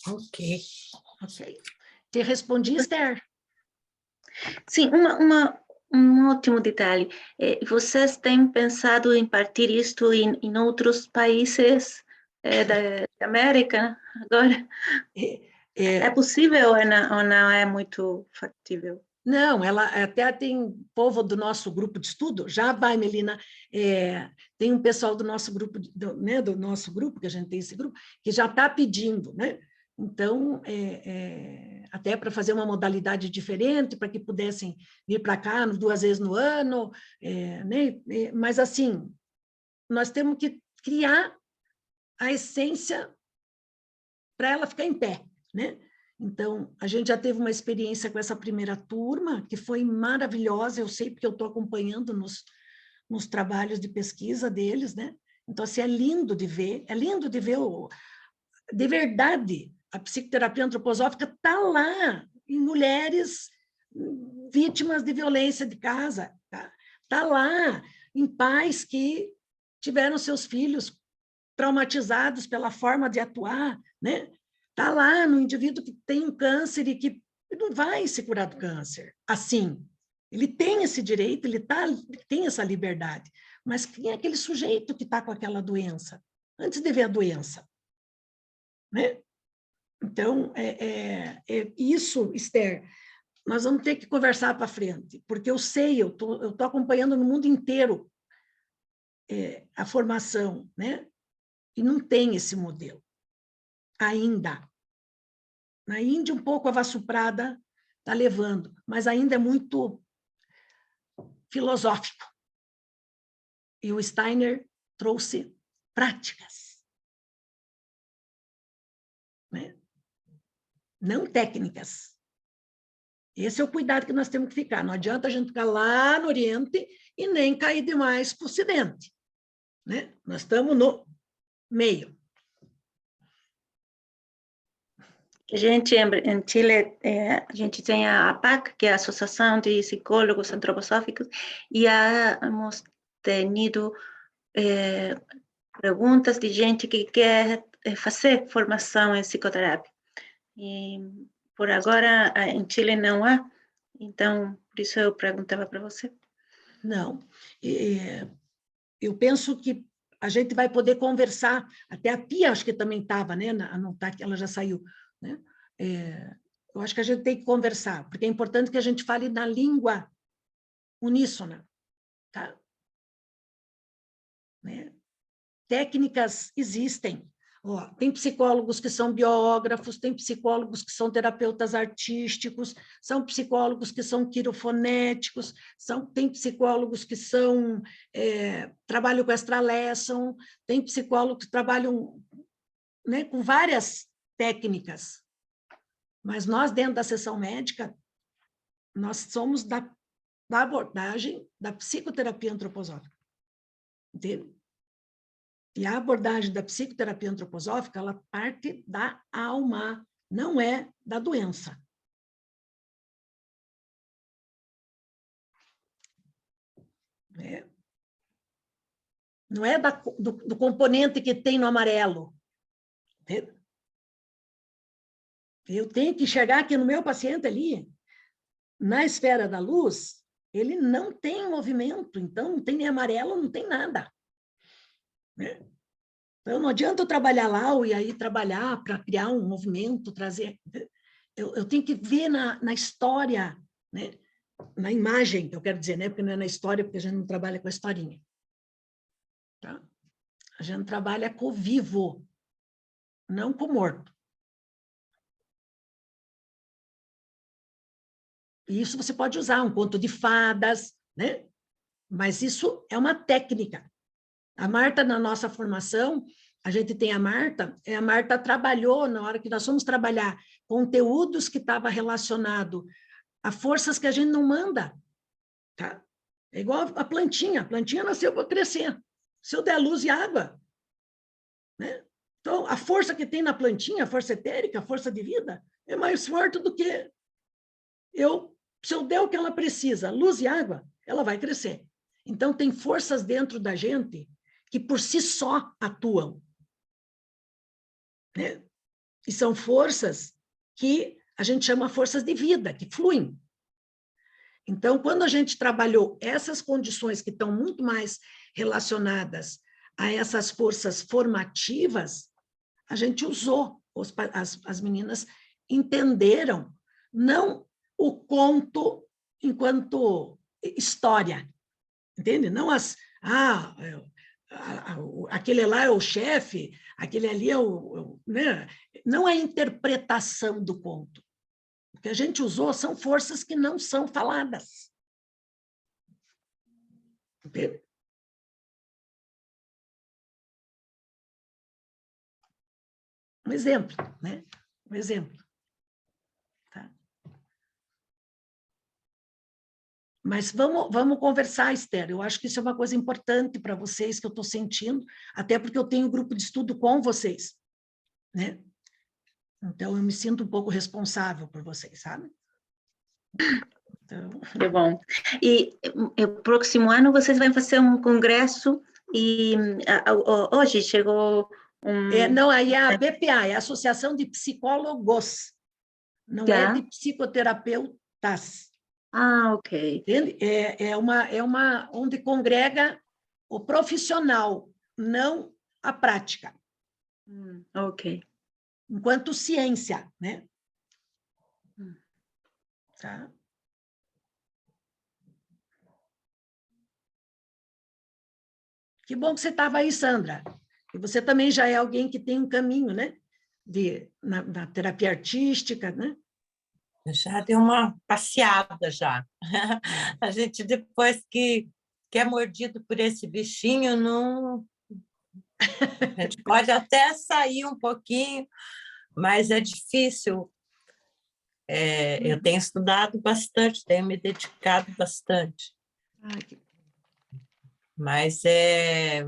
Ok. Te respondi, Esther? Sim, um último detalhe. Vocês têm pensado em partir isto em outros países da América agora? É possível ou não é muito factível? Não, ela até tem povo do nosso grupo de estudo, já vai, Melina, tem um pessoal do nosso grupo, do nosso grupo, que a gente tem esse grupo, que já está pedindo, né? Então, até para fazer uma modalidade diferente, para que pudessem vir para cá 2 vezes no ano, né? Mas, assim, nós temos que criar a essência para ela ficar em pé, né? Então, a gente já teve uma experiência com essa primeira turma, que foi maravilhosa, eu sei porque eu estou acompanhando nos trabalhos de pesquisa deles, né? Então, assim, é lindo de ver de verdade, a psicoterapia antroposófica está lá, em mulheres vítimas de violência de casa, tá lá, em pais que tiveram seus filhos traumatizados pela forma de atuar, né? Está lá no indivíduo que tem um câncer e que não vai se curar do câncer, assim. Ele tem esse direito, ele tem essa liberdade. Mas quem é aquele sujeito que está com aquela doença? Antes de ver a doença. Né? Então, isso, Esther, nós vamos ter que conversar para frente, porque eu sei, eu tô acompanhando no mundo inteiro a formação, né? E não tem esse modelo ainda. Na Índia, um pouco a Vassuprada está levando, mas ainda é muito filosófico. E o Steiner trouxe práticas, né? Não técnicas. Esse é o cuidado que nós temos que ficar. Não adianta a gente ficar lá no Oriente e nem cair demais para o Ocidente. Né? Nós estamos no meio. A gente, em Chile, a gente tem a APAC, que é a Associação de Psicólogos Antroposóficos, e hemos tenido perguntas de gente que quer fazer formação em psicoterapia. E por agora, em Chile não há, então, por isso eu perguntava para você. Não. Eu penso que a gente vai poder conversar, até a Pia acho que também estava, né? Não tá, ela já saiu, né? Eu acho que a gente tem que conversar, porque é importante que a gente fale na língua uníssona, tá? Né? Técnicas existem. Tem psicólogos que são biógrafos, tem psicólogos que são terapeutas artísticos, são psicólogos que são quirofonéticos, tem psicólogos que trabalham com extra lesson, tem psicólogos que trabalham, né, com várias técnicas. Mas nós, dentro da sessão médica, nós somos da abordagem da psicoterapia antroposófica. Entende? E a abordagem da psicoterapia antroposófica, ela parte da alma, não é da doença. Não é do componente que tem no amarelo. Eu tenho que enxergar que no meu paciente ali, na esfera da luz, ele não tem movimento, então não tem nem amarelo, não tem nada. Então, não adianta eu trabalhar lá e aí trabalhar para criar um movimento, trazer... Eu tenho que ver na história, né? Na imagem, eu quero dizer, né? Porque não é na história, porque a gente não trabalha com a historinha. Tá? A gente trabalha com o vivo, não com o morto. E isso você pode usar, um conto de fadas, né? Mas isso é uma técnica. A Marta, na nossa formação, a gente tem a Marta trabalhou, na hora que nós fomos trabalhar conteúdos que estavam relacionados a forças que a gente não manda. Tá? É igual a plantinha nasceu para crescer. Se eu der luz e água, né? Então, a força que tem na plantinha, a força etérica, a força de vida, é mais forte do que se eu der o que ela precisa, luz e água, ela vai crescer. Então, tem forças dentro da gente que por si só atuam. Né? E são forças que a gente chama forças de vida, que fluem. Então, quando a gente trabalhou essas condições que estão muito mais relacionadas a essas forças formativas, a gente usou, as meninas entenderam, não o conto enquanto história, entende? Não aquele lá é o chefe, aquele ali é né? Não é a interpretação do conto. O que a gente usou são forças que não são faladas. Entende? Um exemplo, né? Um exemplo. Mas vamos conversar, Esther. Eu acho que isso é uma coisa importante para vocês, que eu estou sentindo, até porque eu tenho um grupo de estudo com vocês, né? Então, eu me sinto um pouco responsável por vocês, sabe? Então... Que bom. E o próximo ano vocês vão fazer um congresso e hoje chegou não, aí é a BPA, é a Associação de Psicólogos, não é de psicoterapeutas. Ah, ok. Entende? É uma onde congrega o profissional, não a prática. Ok. Enquanto ciência, né? Tá? Que bom que você estava aí, Sandra. E você também já é alguém que tem um caminho, né? Na terapia artística, né? Já deu uma passeada, já. A gente, depois que é mordido por esse bichinho, não... A gente pode até sair um pouquinho, mas é difícil. Eu tenho estudado bastante, tenho me dedicado bastante. Mas é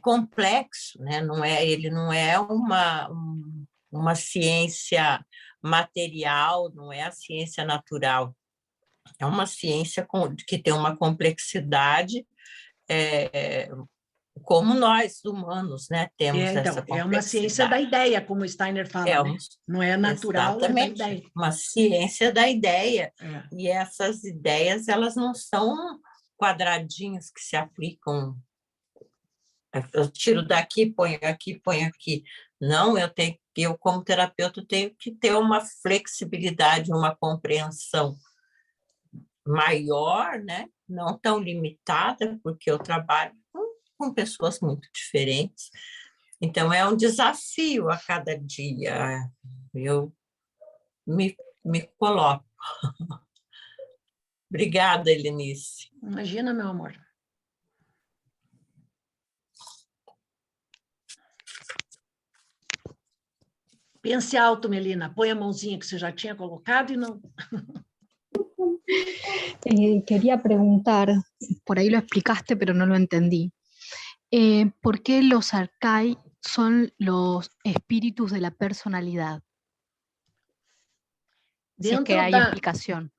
complexo, né? Ele não é uma ciência material, não é a ciência natural. É uma ciência que tem uma complexidade, como nós, humanos, né? Temos então, essa complexidade. É uma ciência da ideia, como o Steiner fala, né? Não é natural, exatamente, é da ideia. Uma ciência da ideia. E essas ideias, elas não são quadradinhos que se aplicam. Eu tiro daqui, ponho aqui, ponho aqui. Não, eu como terapeuta, tenho que ter uma flexibilidade, uma compreensão maior, né? Não tão limitada, porque eu trabalho com pessoas muito diferentes. Então, é um desafio a cada dia. Eu me coloco. Obrigada, Helenice. Imagina, meu amor. Pense alto, Melina. Põe a mãozinha que você já tinha colocado e não... Quería preguntar, por ahí lo explicaste, pero no lo entendí. ¿Por qué los arcai son los espíritus de la personalidad? Si es que hay explicación.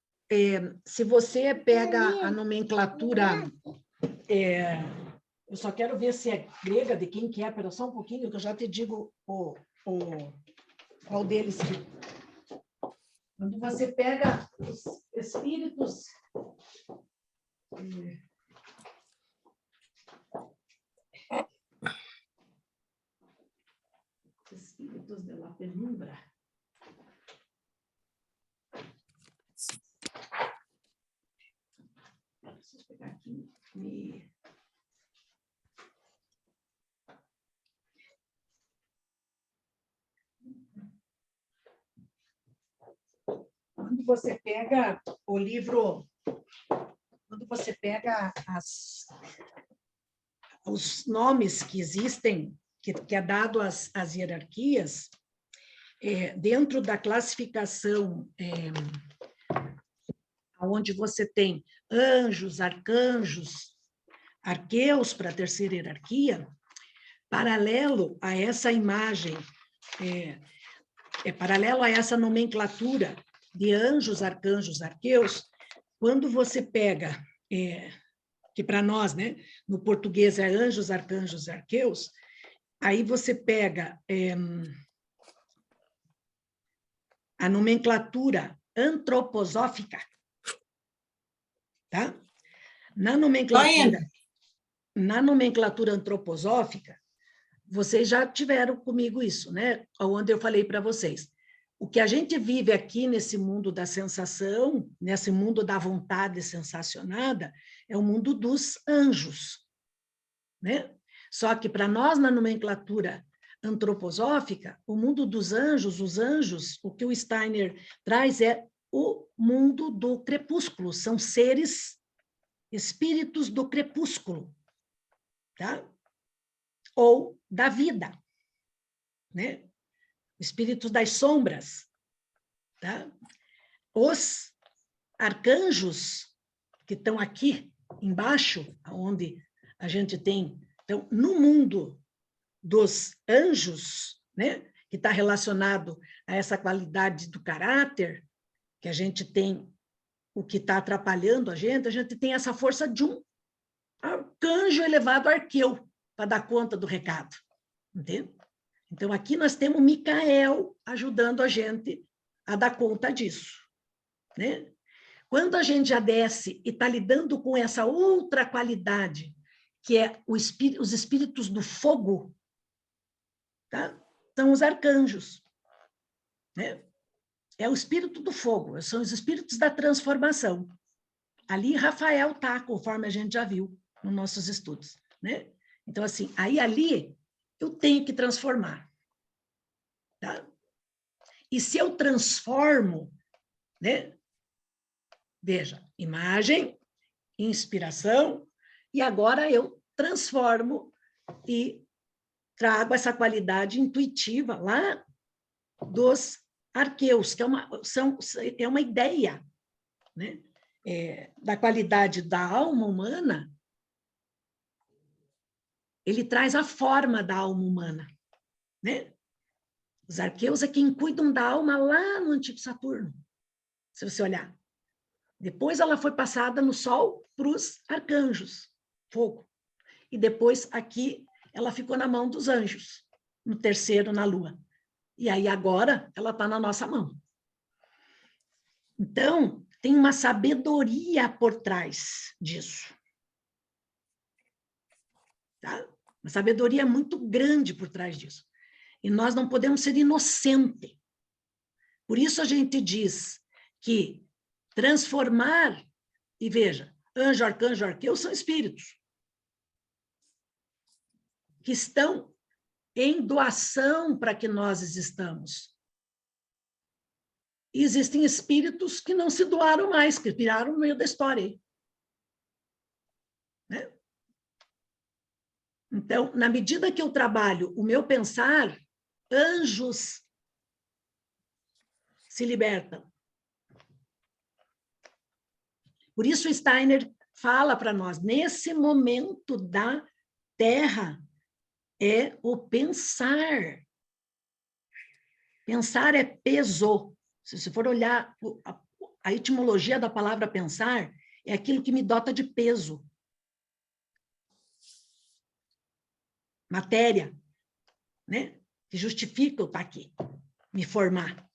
Se você pega a nomenclatura... eu só quero ver se é grega, de quem que é, pero só um pouquinho, que eu já te digo qual deles que... Quando você pega os espíritos... Espíritos de la penumbra. Deixa eu pegar aqui. Quando você pega o livro, quando você pega os nomes que existem, que é dado às hierarquias, dentro da classificação, onde você tem anjos, arcanjos, arqueus para a terceira hierarquia, paralelo a essa imagem, paralelo a essa nomenclatura de anjos, arcanjos, arqueus, quando você pega, que para nós, né, no português é anjos, arcanjos, arqueus, aí você pega a nomenclatura antroposófica, tá? Na nomenclatura antroposófica, vocês já tiveram comigo isso, né? Onde eu falei para vocês. O que a gente vive aqui nesse mundo da sensação, nesse mundo da vontade sensacionada, é o mundo dos anjos, né? Só que para nós, na nomenclatura antroposófica, o mundo dos anjos, os anjos, o que o Steiner traz é o mundo do crepúsculo, são seres, espíritos do crepúsculo, tá? Ou da vida, né? Espíritos das sombras, tá? Os arcanjos que estão aqui embaixo, onde a gente tem... Então, no mundo dos anjos, né, que está relacionado a essa qualidade do caráter, que a gente tem o que está atrapalhando a gente tem essa força de um arcanjo elevado arqueu, para dar conta do recado. Entende? Então, aqui nós temos Micael ajudando a gente a dar conta disso. Né? Quando a gente já desce e está lidando com essa outra qualidade, que é os espíritos do fogo, tá? São os arcanjos. Né? É o espírito do fogo, são os espíritos da transformação. Ali Rafael está, conforme a gente já viu nos nossos estudos. Né? Então, assim, ali eu tenho que transformar. Tá? E se eu transformo, né? Veja, imagem, inspiração, e agora eu transformo e trago essa qualidade intuitiva lá dos arqueus, que é uma ideia, né? Da qualidade da alma humana. Ele traz a forma da alma humana, né? Os arqueus é quem cuidam da alma lá no antigo Saturno, se você olhar. Depois ela foi passada no Sol para os arcanjos, fogo. E depois aqui ela ficou na mão dos anjos, no terceiro na Lua. E aí agora ela está na nossa mão. Então, tem uma sabedoria por trás disso. Tá? Uma sabedoria muito grande por trás disso. E nós não podemos ser inocentes. Por isso a gente diz que transformar, e veja, anjo, arcanjo, arqueu são espíritos que estão em doação para que nós existamos. E existem espíritos que não se doaram mais, que viraram no meio da história. Né? Então, na medida que eu trabalho o meu pensar, anjos se libertam. Por isso Steiner fala para nós, nesse momento da Terra, é o pensar. Pensar é peso. Se você for olhar a etimologia da palavra pensar, é aquilo que me dota de peso. Matéria, né? Que justifica eu estar aqui, me formar.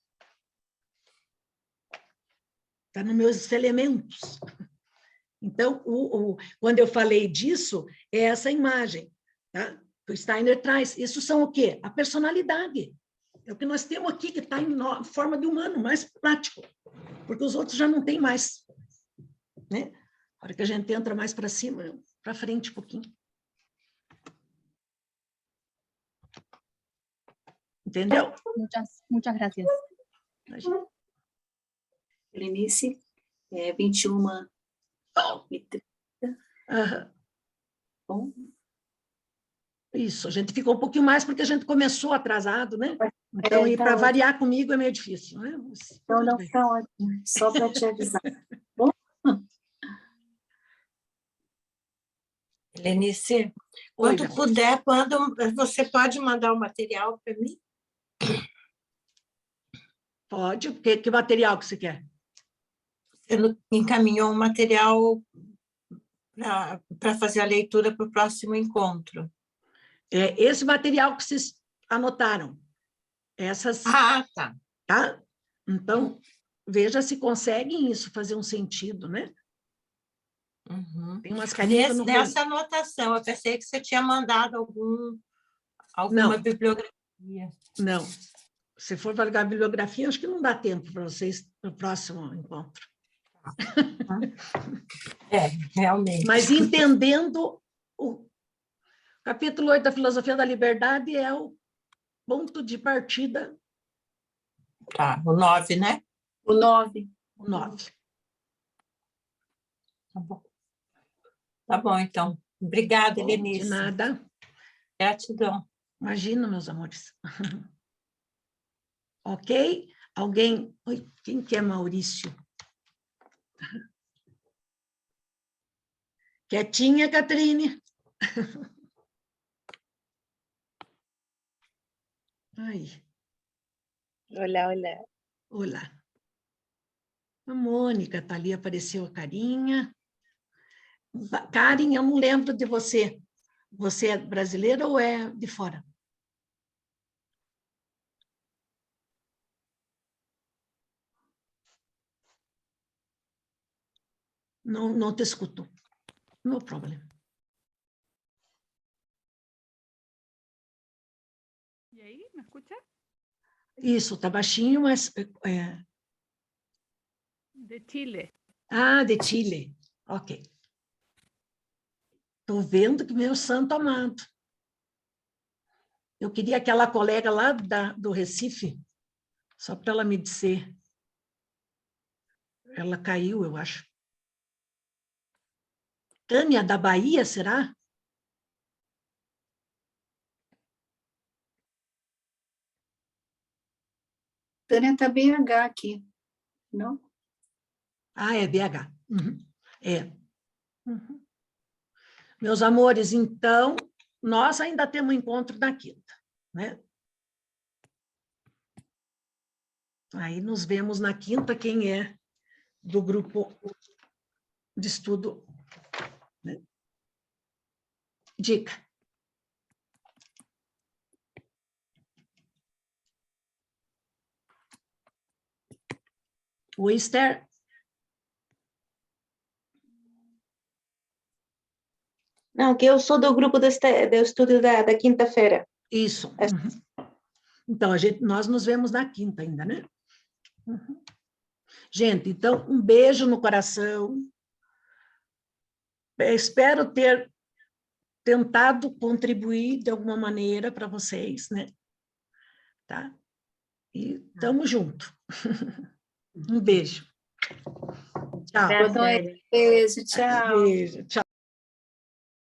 Está nos meus elementos. Então, quando eu falei disso, é essa imagem, tá? Que o Steiner traz. Isso são o quê? A personalidade. É o que nós temos aqui, que está em forma de humano, mais prático. Porque os outros já não têm mais. Né? A hora que a gente entra mais para cima, para frente um pouquinho. Entendeu? Muchas gracias. Lenice, 21 e 30. Bom. Isso, a gente ficou um pouquinho mais porque a gente começou atrasado, né? Então, e para variar comigo é meio difícil, né? Mas, não, está ótimo. Só para te avisar. Bom? Lenice, quando puder, você pode mandar o material para mim? Pode. Que material que você quer? Você encaminhou um material para fazer a leitura para o próximo encontro. Esse material que vocês anotaram. Essas... Ah, tá. Tá? Então, veja se conseguem isso fazer um sentido, né? Uhum. Tem umas carinhas no... Nessa anotação, eu pensei que você tinha mandado alguma bibliografia. Não. Se for para a bibliografia, acho que não dá tempo para vocês no próximo encontro. Realmente. Mas entendendo o capítulo 8 da Filosofia da Liberdade é o ponto de partida. Tá, o 9, né? O 9. O 9. Tá bom. Tá bom, então. Obrigada, Lenice. De nada. Gratidão. Imagina, meus amores. Ok? Alguém... Oi, quem que é Maurício? Quietinha, Catrine. Aí, Hola, hola. olá. A Mônica está ali, apareceu a Carinha. Karen, eu não lembro de você. Você é brasileira ou é de fora? Não, não te escuto. No problema. E aí, me escucha? Isso, está baixinho, mas... De Chile. Ah, de Chile. Ok. Estou vendo que meu santo amado. Eu queria aquela colega lá do Recife, só para ela me dizer. Ela caiu, eu acho. Tânia, da Bahia, será? Tânia está BH aqui, não? Ah, é BH. Uhum. É. Uhum. Meus amores, então, nós ainda temos um encontro na quinta, né? Aí nos vemos na quinta, quem é do grupo de estudo, né? Dica. O Esther. Não, que eu sou do grupo do estudo da quinta-feira. Isso. Uhum. Então, nós nos vemos na quinta ainda, né? Uhum. Gente, então, um beijo no coração. Espero ter tentado contribuir de alguma maneira para vocês, né? Tá? E estamos junto. Um beijo. Tchau. Gracias. Beijo, tchau. Beijo. Tchau.